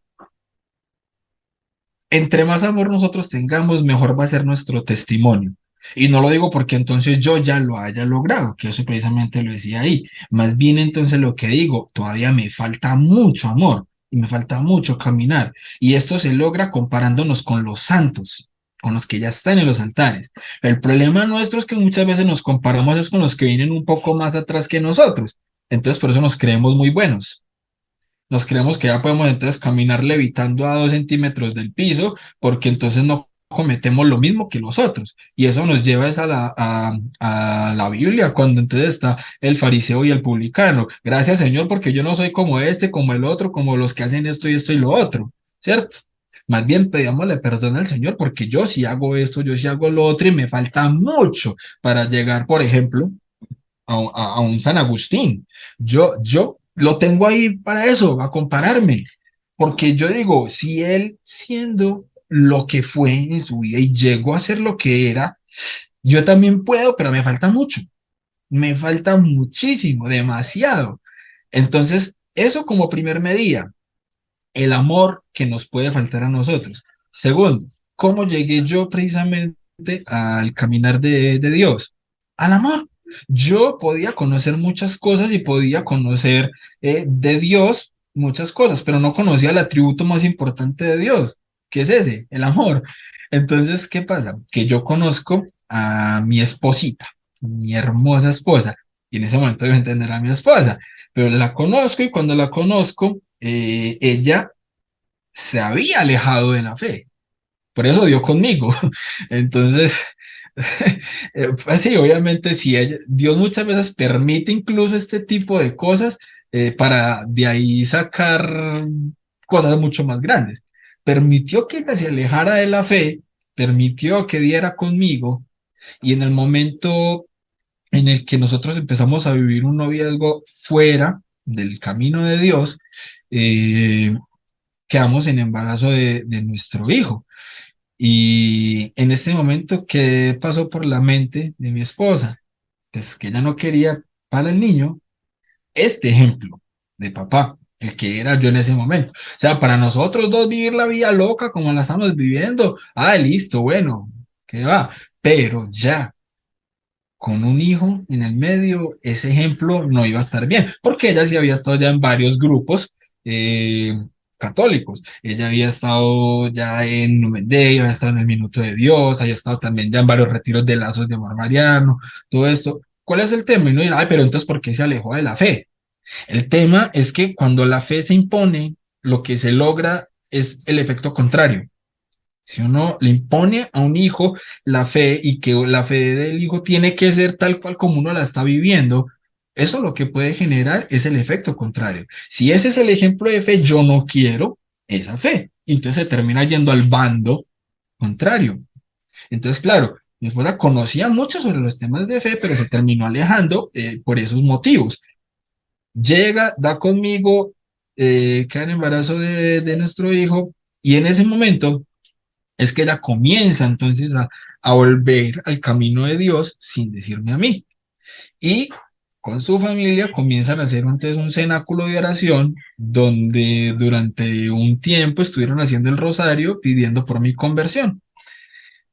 entre más amor nosotros tengamos, mejor va a ser nuestro testimonio. Y no lo digo porque entonces yo ya lo haya logrado, que eso precisamente lo decía ahí. Más bien entonces lo que digo, todavía me falta mucho amor y me falta mucho caminar. Y esto se logra comparándonos con los santos, con los que ya están en los altares. El problema nuestro es que muchas veces nos comparamos es con los que vienen un poco más atrás que nosotros. Entonces por eso nos creemos muy buenos. Nos creemos que ya podemos entonces caminar levitando a 2 centímetros del piso, porque entonces no cometemos lo mismo que los otros. Y eso nos lleva es a la Biblia, cuando entonces está el fariseo y el publicano. Gracias, Señor, porque yo no soy como este, como el otro, como los que hacen esto y lo otro, ¿cierto? Más bien pedíamosle perdón al Señor, porque yo sí hago esto, yo sí hago lo otro, y me falta mucho para llegar, por ejemplo, a un San Agustín. Yo lo tengo ahí para eso, a compararme, porque yo digo, si él siendo lo que fue en su vida y llegó a ser lo que era, yo también puedo, pero me falta mucho, me falta muchísimo, demasiado. Entonces, eso como primer medida, el amor que nos puede faltar a nosotros. Segundo, ¿cómo llegué yo precisamente al caminar de Dios? Al amor. Yo podía conocer muchas cosas y podía conocer de Dios muchas cosas, pero no conocía el atributo más importante de Dios, que es ese, el amor. Entonces, ¿qué pasa? Que yo conozco a mi esposita, mi hermosa esposa, y en ese momento debo entender a mi esposa, pero la conozco y cuando la conozco, ella se había alejado de la fe, por eso dio conmigo. Entonces, pues sí, obviamente sí, Dios muchas veces permite incluso este tipo de cosas para de ahí sacar cosas mucho más grandes. Permitió que ella se alejara de la fe, permitió que diera conmigo y en el momento en el que nosotros empezamos a vivir un noviazgo fuera del camino de Dios, eh, quedamos en embarazo de nuestro hijo. Y en este momento, ¿qué pasó por la mente de mi esposa? Pues que ella no quería para el niño este ejemplo de papá, el que era yo en ese momento. O sea, para nosotros dos vivir la vida loca como la estamos viviendo, listo, bueno, ¿qué va? Pero ya con un hijo en el medio, ese ejemplo no iba a estar bien, porque ella sí había estado ya en varios grupos eh, católicos. Ella había estado ya en Numen Day, había estado en el Minuto de Dios, había estado también ya en varios retiros de Lazos de Amor Mariano, todo esto. ¿Cuál es el tema? Y no dirá, ay, pero entonces, ¿por qué se alejó de la fe? El tema es que cuando la fe se impone, lo que se logra es el efecto contrario. Si uno le impone a un hijo la fe y que la fe del hijo tiene que ser tal cual como uno la está viviendo, eso lo que puede generar es el efecto contrario. Si ese es el ejemplo de fe, yo no quiero esa fe. Y entonces se termina yendo al bando contrario. Entonces, claro, mi esposa conocía mucho sobre los temas de fe, pero se terminó alejando por esos motivos. Llega, da conmigo, queda en embarazo de nuestro hijo y en ese momento es que ella comienza entonces a volver al camino de Dios sin decirme a mí. Y con su familia comienzan a hacer entonces un cenáculo de oración donde durante un tiempo estuvieron haciendo el rosario pidiendo por mi conversión.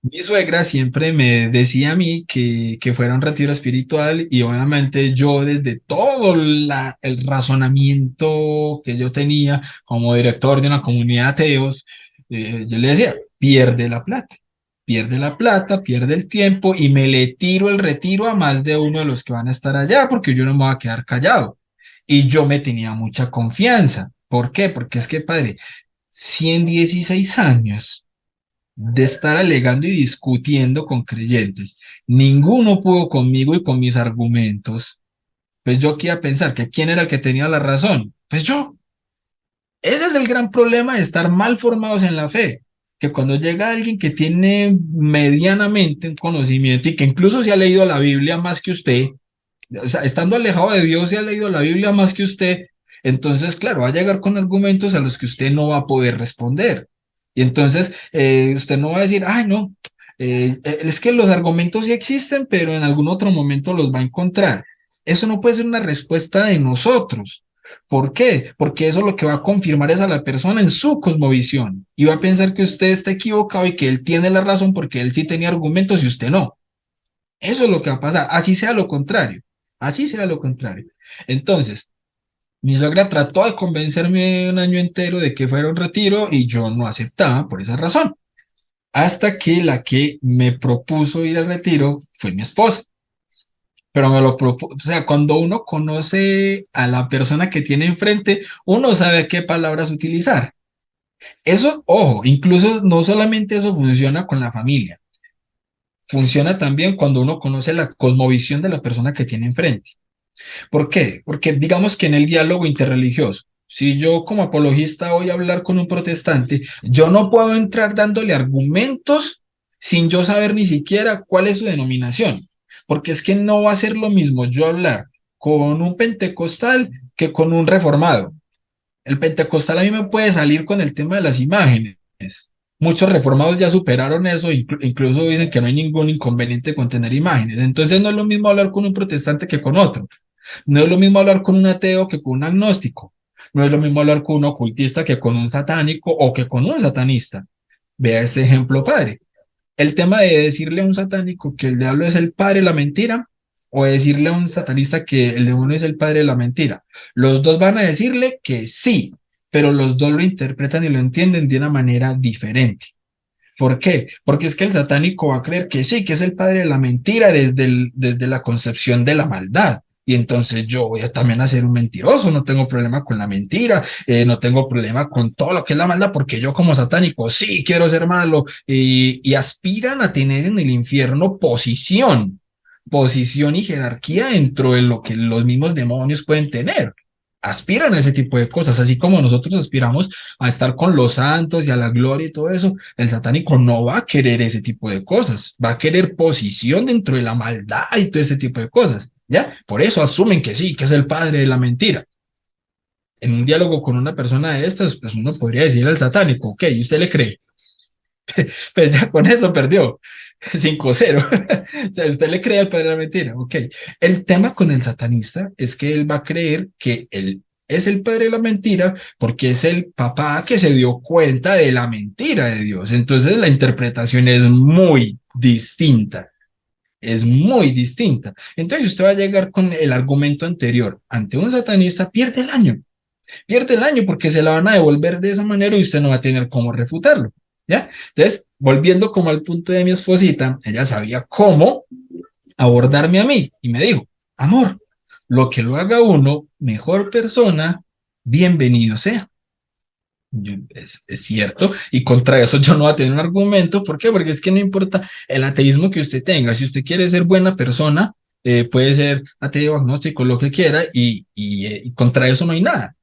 Mi suegra siempre me decía a mí que fuera un retiro espiritual y obviamente yo desde todo el razonamiento que yo tenía como director de una comunidad de ateos, yo le decía, pierde la plata, pierde el tiempo y me le tiro el retiro a más de uno de los que van a estar allá porque yo no me voy a quedar callado. Y yo me tenía mucha confianza. ¿Por qué? Porque es que, padre, 116 años de estar alegando y discutiendo con creyentes. Ninguno pudo conmigo y con mis argumentos. Pues yo quería pensar que quién era el que tenía la razón. Pues yo. Ese es el gran problema de estar mal formados en la fe, que cuando llega alguien que tiene medianamente un conocimiento y que incluso se ha leído la Biblia más que usted, o sea, estando alejado de Dios se ha leído la Biblia más que usted, entonces, claro, va a llegar con argumentos a los que usted no va a poder responder. Y entonces, usted no va a decir, ay, no, es que los argumentos sí existen, pero en algún otro momento los va a encontrar. Eso no puede ser una respuesta de nosotros. ¿Por qué? Porque eso lo que va a confirmar es a la persona en su cosmovisión y va a pensar que usted está equivocado y que él tiene la razón porque él sí tenía argumentos y usted no. Eso es lo que va a pasar, así sea lo contrario, así sea lo contrario. Entonces, mi suegra trató de convencerme un año entero de que fuera un retiro y yo no aceptaba por esa razón. Hasta que la que me propuso ir al retiro fue mi esposa. Pero me lo propuso, o sea, cuando uno conoce a la persona que tiene enfrente, uno sabe qué palabras utilizar. Eso, ojo, incluso no solamente eso funciona con la familia, funciona también cuando uno conoce la cosmovisión de la persona que tiene enfrente. ¿Por qué? Porque digamos que en el diálogo interreligioso, si yo como apologista voy a hablar con un protestante, yo no puedo entrar dándole argumentos sin yo saber ni siquiera cuál es su denominación, porque es que no va a ser lo mismo yo hablar con un pentecostal que con un reformado. El pentecostal a mí me puede salir con el tema de las imágenes. Muchos reformados ya superaron eso, incluso dicen que no hay ningún inconveniente con tener imágenes. Entonces no es lo mismo hablar con un protestante que con otro. No es lo mismo hablar con un ateo que con un agnóstico. No es lo mismo hablar con un ocultista que con un satánico o que con un satanista. Vea este ejemplo, padre. El tema de decirle a un satánico que el diablo es el padre de la mentira o decirle a un satanista que el demonio es el padre de la mentira. Los dos van a decirle que sí, pero los dos lo interpretan y lo entienden de una manera diferente. ¿Por qué? Porque es que el satánico va a creer que sí, que es el padre de la mentira desde la concepción de la maldad. Y entonces yo voy a también a ser un mentiroso, no tengo problema con la mentira, no tengo problema con todo lo que es la maldad, porque yo como satánico sí quiero ser malo y aspiran a tener en el infierno posición y jerarquía dentro de lo que los mismos demonios pueden tener. Aspiran a ese tipo de cosas, así como nosotros aspiramos a estar con los santos y a la gloria y todo eso, el satánico no va a querer ese tipo de cosas, va a querer posición dentro de la maldad y todo ese tipo de cosas, ¿ya? Por eso asumen que sí, que es el padre de la mentira. En un diálogo con una persona de estas, pues uno podría decirle al satánico, ok, ¿y usted le cree? Pues ya con eso perdió, 5-0. O sea, usted le cree al padre de la mentira, ok. El tema con el satanista es que él va a creer que él es el padre de la mentira porque es el papá que se dio cuenta de la mentira de Dios. Entonces la interpretación es muy distinta. Es muy distinta. Entonces usted va a llegar con el argumento anterior ante un satanista, pierde el año porque se la van a devolver de esa manera y usted no va a tener cómo refutarlo, ¿ya? Entonces, volviendo como al punto de mi esposita, ella sabía cómo abordarme a mí y me dijo, amor, lo que lo haga uno mejor persona, bienvenido sea. Es cierto, y contra eso yo no voy a tener un argumento. ¿Por qué? Porque es que no importa el ateísmo que usted tenga, si usted quiere ser buena persona, puede ser ateo, agnóstico, lo que quiera, y contra eso no hay nada.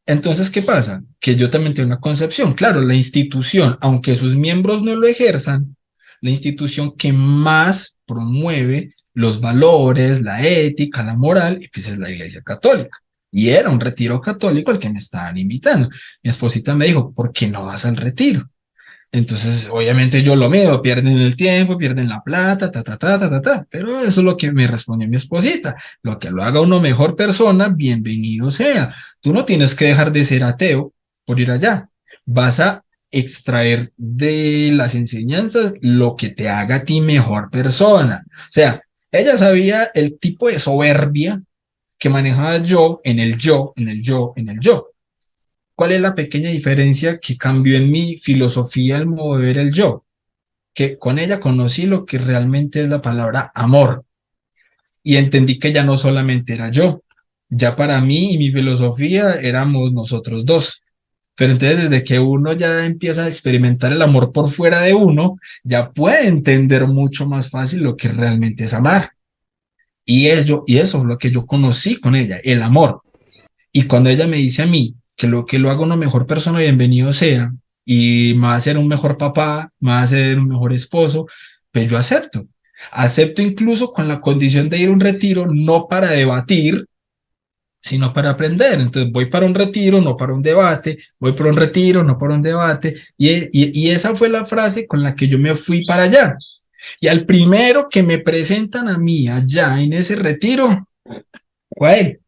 Entonces, ¿qué pasa? Que yo también tengo una concepción. Claro, la institución, aunque sus miembros no lo ejerzan, la institución que más promueve los valores, la ética, la moral, y pues es la Iglesia Católica. Y era un retiro católico al que me estaban invitando. Mi esposita me dijo, ¿por qué no vas al retiro? Entonces, obviamente yo lo mismo, pierden el tiempo, pierden la plata, ta. Pero eso es lo que me respondió mi esposita. Lo que lo haga uno mejor persona, bienvenido sea. Tú no tienes que dejar de ser ateo por ir allá. Vas a extraer de las enseñanzas lo que te haga a ti mejor persona. O sea, ella sabía el tipo de soberbia que manejaba yo en el yo, en el yo, en el yo. ¿Cuál es la pequeña diferencia que cambió en mi filosofía al mover el yo? Que con ella conocí lo que realmente es la palabra amor y entendí que ya no solamente era yo, ya para mí y mi filosofía éramos nosotros dos. Pero entonces desde que uno ya empieza a experimentar el amor por fuera de uno, ya puede entender mucho más fácil lo que realmente es amar. Y eso es lo que yo conocí con ella, el amor. Y cuando ella me dice a mí que lo haga una mejor persona, bienvenido sea, y me va a ser un mejor papá, me va a ser un mejor esposo, pues yo acepto. Acepto incluso con la condición de ir a un retiro, no para debatir, sino para aprender. Entonces voy para un retiro, no para un debate, voy para un retiro, no para un debate. Y esa fue la frase con la que yo me fui para allá. Y al primero que me presentan a mí allá en ese retiro, fue a él.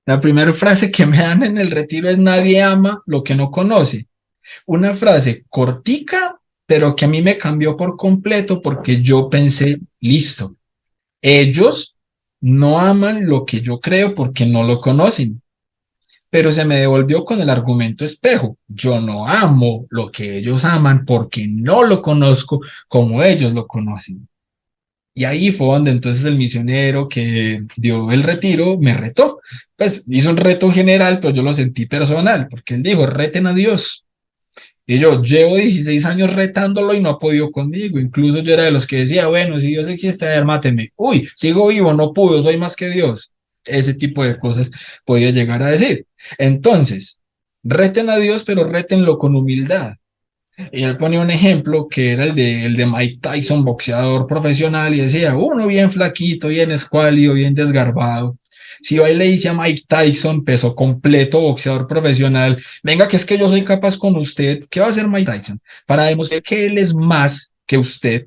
La primera frase que me dan en el retiro es nadie ama lo que no conoce. Una frase cortica, pero que a mí me cambió por completo porque yo pensé, listo, ellos no aman lo que yo creo porque no lo conocen, pero se me devolvió con el argumento espejo. Yo no amo lo que ellos aman porque no lo conozco como ellos lo conocen. Y ahí fue donde entonces el misionero que dio el retiro me retó. Pues hizo un reto general, pero yo lo sentí personal, porque él dijo, reten a Dios. Y yo llevo 16 años retándolo y no ha podido conmigo. Incluso yo era de los que decía, bueno, si Dios existe, a ver, máteme. Uy, sigo vivo, no pudo, soy más que Dios. Ese tipo de cosas podía llegar a decir. Entonces, reten a Dios, pero rétenlo con humildad. Y él ponía un ejemplo que era el de Mike Tyson, boxeador profesional, y decía, uno bien flaquito, bien escuálido, bien desgarbado. Si va y le dice a Mike Tyson, peso completo, boxeador profesional, venga, que es que yo soy capaz con usted, ¿qué va a hacer Mike Tyson? Para demostrar que él es más que usted,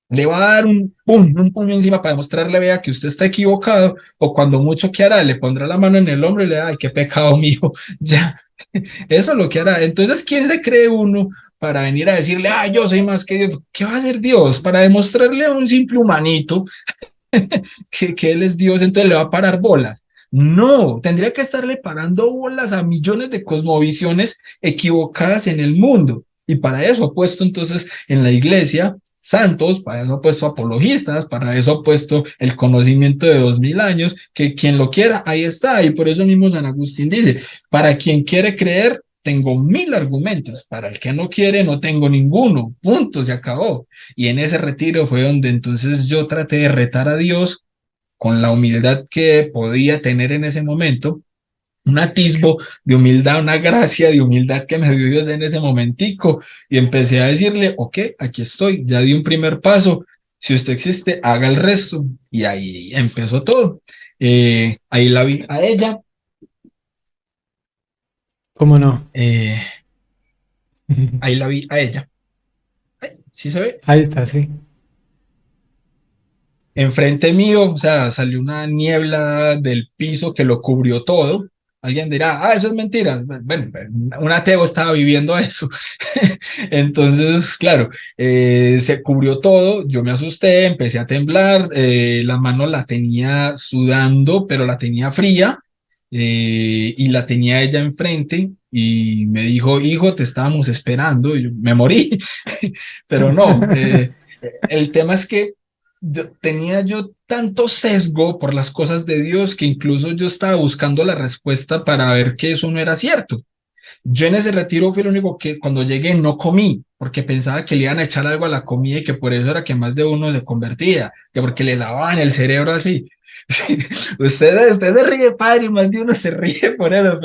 le va a dar un puño encima para demostrarle, vea, que usted está equivocado, o cuando mucho que hará, le pondrá la mano en el hombro y le da, ay, qué pecado mío, ya, eso es lo que hará. Entonces, ¿quién se cree uno para venir a decirle, ah, yo soy más que Dios? ¿Qué va a hacer Dios? Para demostrarle a un simple humanito que Él es Dios, entonces le va a parar bolas. No, tendría que estarle parando bolas a millones de cosmovisiones equivocadas en el mundo. Y para eso ha puesto entonces en la iglesia santos, para eso ha puesto apologistas, para eso ha puesto el conocimiento de 2000 años, que quien lo quiera, ahí está. Y por eso mismo San Agustín dice, para quien quiere creer, tengo 1000 argumentos, para el que no quiere, no tengo ninguno, punto, se acabó. Y en ese retiro fue donde entonces yo traté de retar a Dios con la humildad que podía tener en ese momento, un atisbo de humildad, una gracia de humildad que me dio Dios en ese momentico, y empecé a decirle, ok, aquí estoy, ya di un primer paso, si usted existe, haga el resto, y ahí empezó todo. Ahí la vi a ella, ¿Cómo no? eh, ahí la vi a ella, ay, ¿sí se ve? Ahí está, sí. Enfrente mío, o sea, salió una niebla del piso que lo cubrió todo. Alguien dirá, ah, eso es mentira. Bueno, un ateo estaba viviendo eso. Entonces, claro, se cubrió todo, yo me asusté, empecé a temblar, la mano la tenía sudando, pero la tenía fría, y la tenía ella enfrente y me dijo, hijo, te estábamos esperando, y yo, me morí, pero no, el tema es que tenía yo tanto sesgo por las cosas de Dios que incluso yo estaba buscando la respuesta para ver que eso no era cierto. Yo en ese retiro fui el único que cuando llegué no comí, porque pensaba que le iban a echar algo a la comida y que por eso era que más de uno se convertía, que porque le lavaban el cerebro así. Sí, usted se ríe, padre, y más de uno se ríe por eso,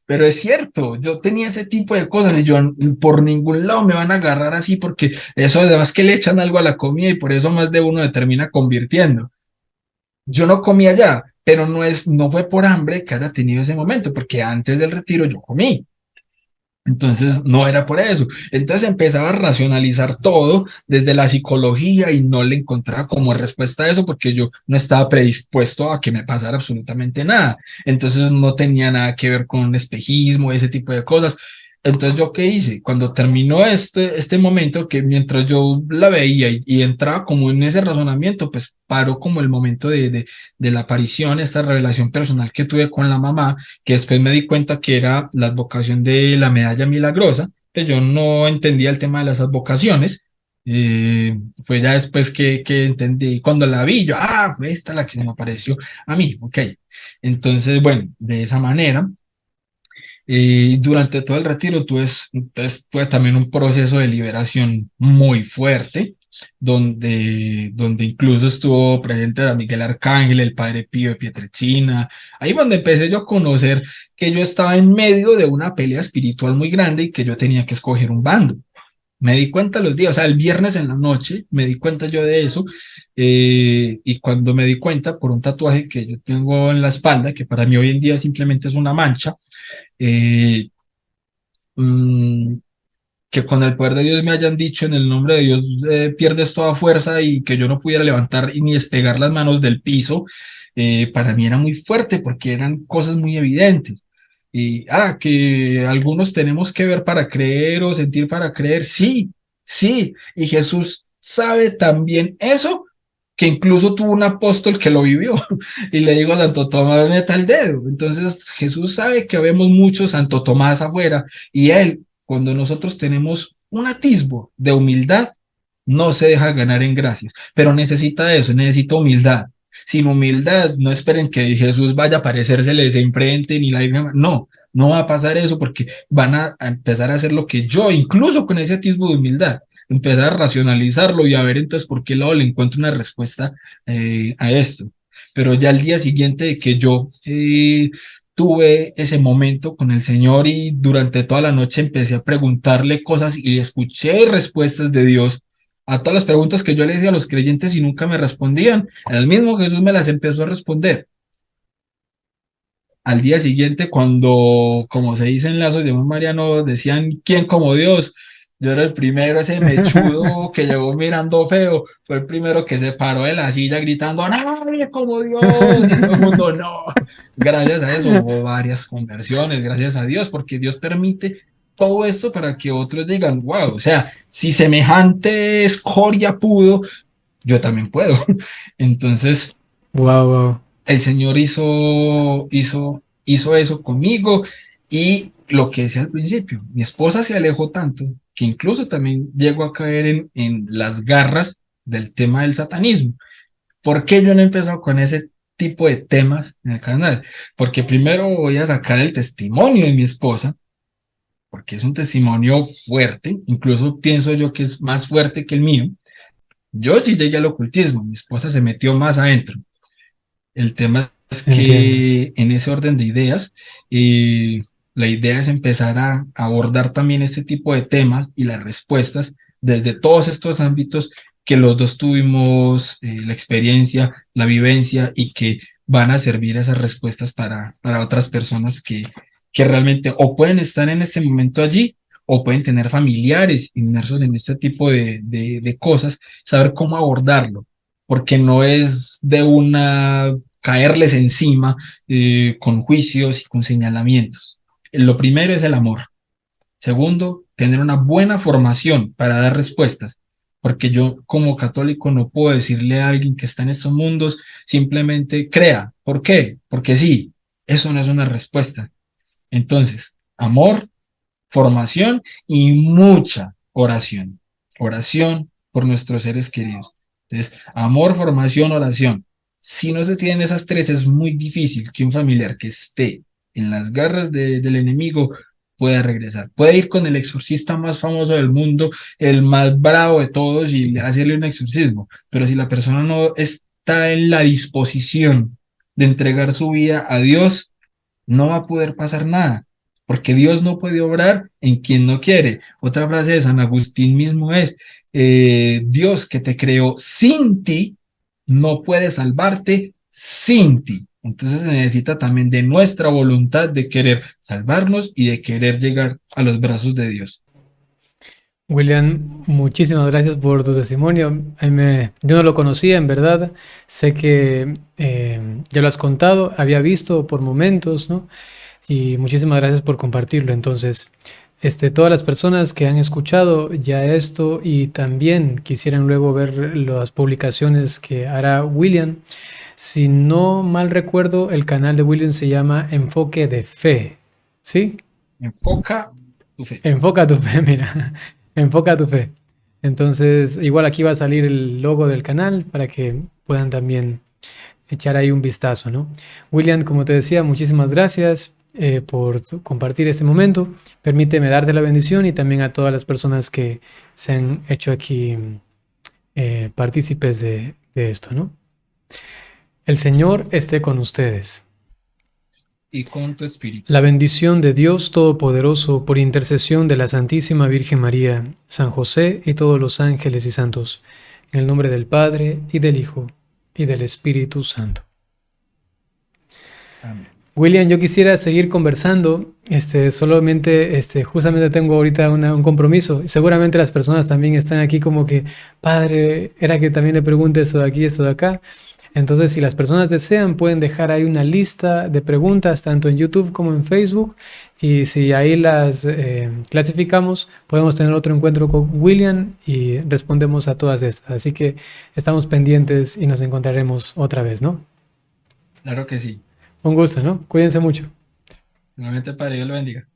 pero es cierto, yo tenía ese tipo de cosas y yo por ningún lado me van a agarrar así porque eso además que le echan algo a la comida y por eso más de uno se termina convirtiendo. Yo no comía ya, pero no fue por hambre que haya tenido ese momento, porque antes del retiro yo comí. Entonces no era por eso. Entonces empezaba a racionalizar todo desde la psicología y no le encontraba como respuesta a eso porque yo no estaba predispuesto a que me pasara absolutamente nada. Entonces no tenía nada que ver con un espejismo, ese tipo de cosas. Entonces yo qué hice, cuando terminó este momento, que mientras yo la veía y entraba como en ese razonamiento, pues paró como el momento de la aparición, esta revelación personal que tuve con la mamá, que después me di cuenta que era la advocación de la medalla milagrosa, que yo no entendía el tema de las advocaciones. Fue ya después que entendí, cuando la vi, yo, esta es la que se me apareció a mí, ok. Entonces, bueno, de esa manera. Y durante todo el retiro entonces, fue también un proceso de liberación muy fuerte, donde incluso estuvo presente a Miguel Arcángel, el Padre Pío de Pietrelcina. Ahí fue donde empecé yo a conocer que yo estaba en medio de una pelea espiritual muy grande y que yo tenía que escoger un bando. Me di cuenta los días, o sea, el viernes en la noche me di cuenta yo de eso, y cuando me di cuenta por un tatuaje que yo tengo en la espalda, que para mí hoy en día simplemente es una mancha, eh, mm, que con el poder de Dios me hayan dicho en el nombre de Dios, pierdes toda fuerza y que yo no pudiera levantar y ni despegar las manos del piso, para mí era muy fuerte porque eran cosas muy evidentes. Y, que algunos tenemos que ver para creer o sentir para creer, sí, sí, y Jesús sabe también eso, que incluso tuvo un apóstol que lo vivió y le digo a Santo Tomás, meta el dedo. Entonces Jesús sabe que vemos muchos Santo Tomás afuera y él, cuando nosotros tenemos un atisbo de humildad, no se deja ganar en gracias, pero necesita eso, necesita humildad. Sin humildad, no esperen que Jesús vaya a aparecérseles enfrente ni la Virgen. No, no va a pasar eso porque van a empezar a hacer lo que yo, incluso con ese atisbo de humildad, empezar a racionalizarlo y a ver entonces por qué lado le encuentro una respuesta, a esto. Pero ya al día siguiente de que yo, tuve ese momento con el Señor y durante toda la noche empecé a preguntarle cosas y escuché respuestas de Dios a todas las preguntas que yo le decía a los creyentes y nunca me respondían. El mismo Jesús me las empezó a responder. Al día siguiente, cuando, como se dice en Lazos de un Mariano, decían, ¿quién como Dios? Yo era el primero, ese mechudo que llegó mirando feo, fue el primero que se paró de la silla gritando, nadie como Dios, y todo el mundo, no. Gracias a eso hubo varias conversiones, gracias a Dios, porque Dios permite todo esto para que otros digan, wow, o sea, si semejante escoria pudo, yo también puedo. Entonces, Wow, wow. el Señor hizo eso conmigo y lo que decía al principio, mi esposa se alejó tanto que incluso también llegó a caer en las garras del tema del satanismo. ¿Por qué yo no he empezado con ese tipo de temas en el canal? Porque primero voy a sacar el testimonio de mi esposa, porque es un testimonio fuerte, incluso pienso yo que es más fuerte que el mío. Yo sí llegué al ocultismo, mi esposa se metió más adentro. El tema es Entiendo. que en ese orden de ideas, la idea es empezar a abordar también este tipo de temas y las respuestas desde todos estos ámbitos que los dos tuvimos, la experiencia, la vivencia y que van a servir esas respuestas para otras personas que realmente o pueden estar en este momento allí o pueden tener familiares inmersos en este tipo de cosas, saber cómo abordarlo, porque no es de una caerles encima, con juicios y con señalamientos. Lo primero es el amor. Segundo, tener una buena formación para dar respuestas, porque yo como católico no puedo decirle a alguien que está en estos mundos simplemente crea. ¿Por qué? Porque sí, eso no es una respuesta. Entonces, amor, formación y mucha oración. Oración por nuestros seres queridos. Entonces, amor, formación, oración. Si no se tienen esas tres, es muy difícil que un familiar que esté en las garras del enemigo pueda regresar. Puede ir con el exorcista más famoso del mundo, el más bravo de todos y hacerle un exorcismo, pero si la persona no está en la disposición de entregar su vida a Dios, no va a poder pasar nada, porque Dios no puede obrar en quien no quiere. Otra frase de San Agustín mismo es, Dios que te creó sin ti, no puede salvarte sin ti. Entonces se necesita también de nuestra voluntad de querer salvarnos y de querer llegar a los brazos de Dios. William, muchísimas gracias por tu testimonio. Yo no lo conocía, en verdad. Sé que ya lo has contado, había visto por momentos, ¿no? Y muchísimas gracias por compartirlo. Entonces, todas las personas que han escuchado ya esto y también quisieran luego ver las publicaciones que hará William, si no mal recuerdo, el canal de William se llama Enfoque de Fe, ¿sí? Enfoca tu fe. Enfoca tu fe, mira, enfoca tu fe. Entonces, igual aquí va a salir el logo del canal para que puedan también echar ahí un vistazo, ¿no? William, como te decía, muchísimas gracias por compartir este momento. Permíteme darte la bendición y también a todas las personas que se han hecho aquí partícipes de esto, ¿no? El Señor esté con ustedes. Y con tu espíritu. La bendición de Dios Todopoderoso, por intercesión de la Santísima Virgen María, San José y todos los ángeles y santos, en el nombre del Padre, y del Hijo, y del Espíritu Santo. Amén. William, yo quisiera seguir conversando, solamente, justamente tengo ahorita un compromiso, y seguramente las personas también están aquí como que, Padre, era que también le pregunte eso de aquí, eso de acá. Entonces, si las personas desean, pueden dejar ahí una lista de preguntas, tanto en YouTube como en Facebook, y si ahí las clasificamos, podemos tener otro encuentro con William y respondemos a todas estas. Así que estamos pendientes y nos encontraremos otra vez, ¿no? Claro que sí. Un gusto, ¿no? Cuídense mucho. Nuevamente, Padre, Dios lo bendiga.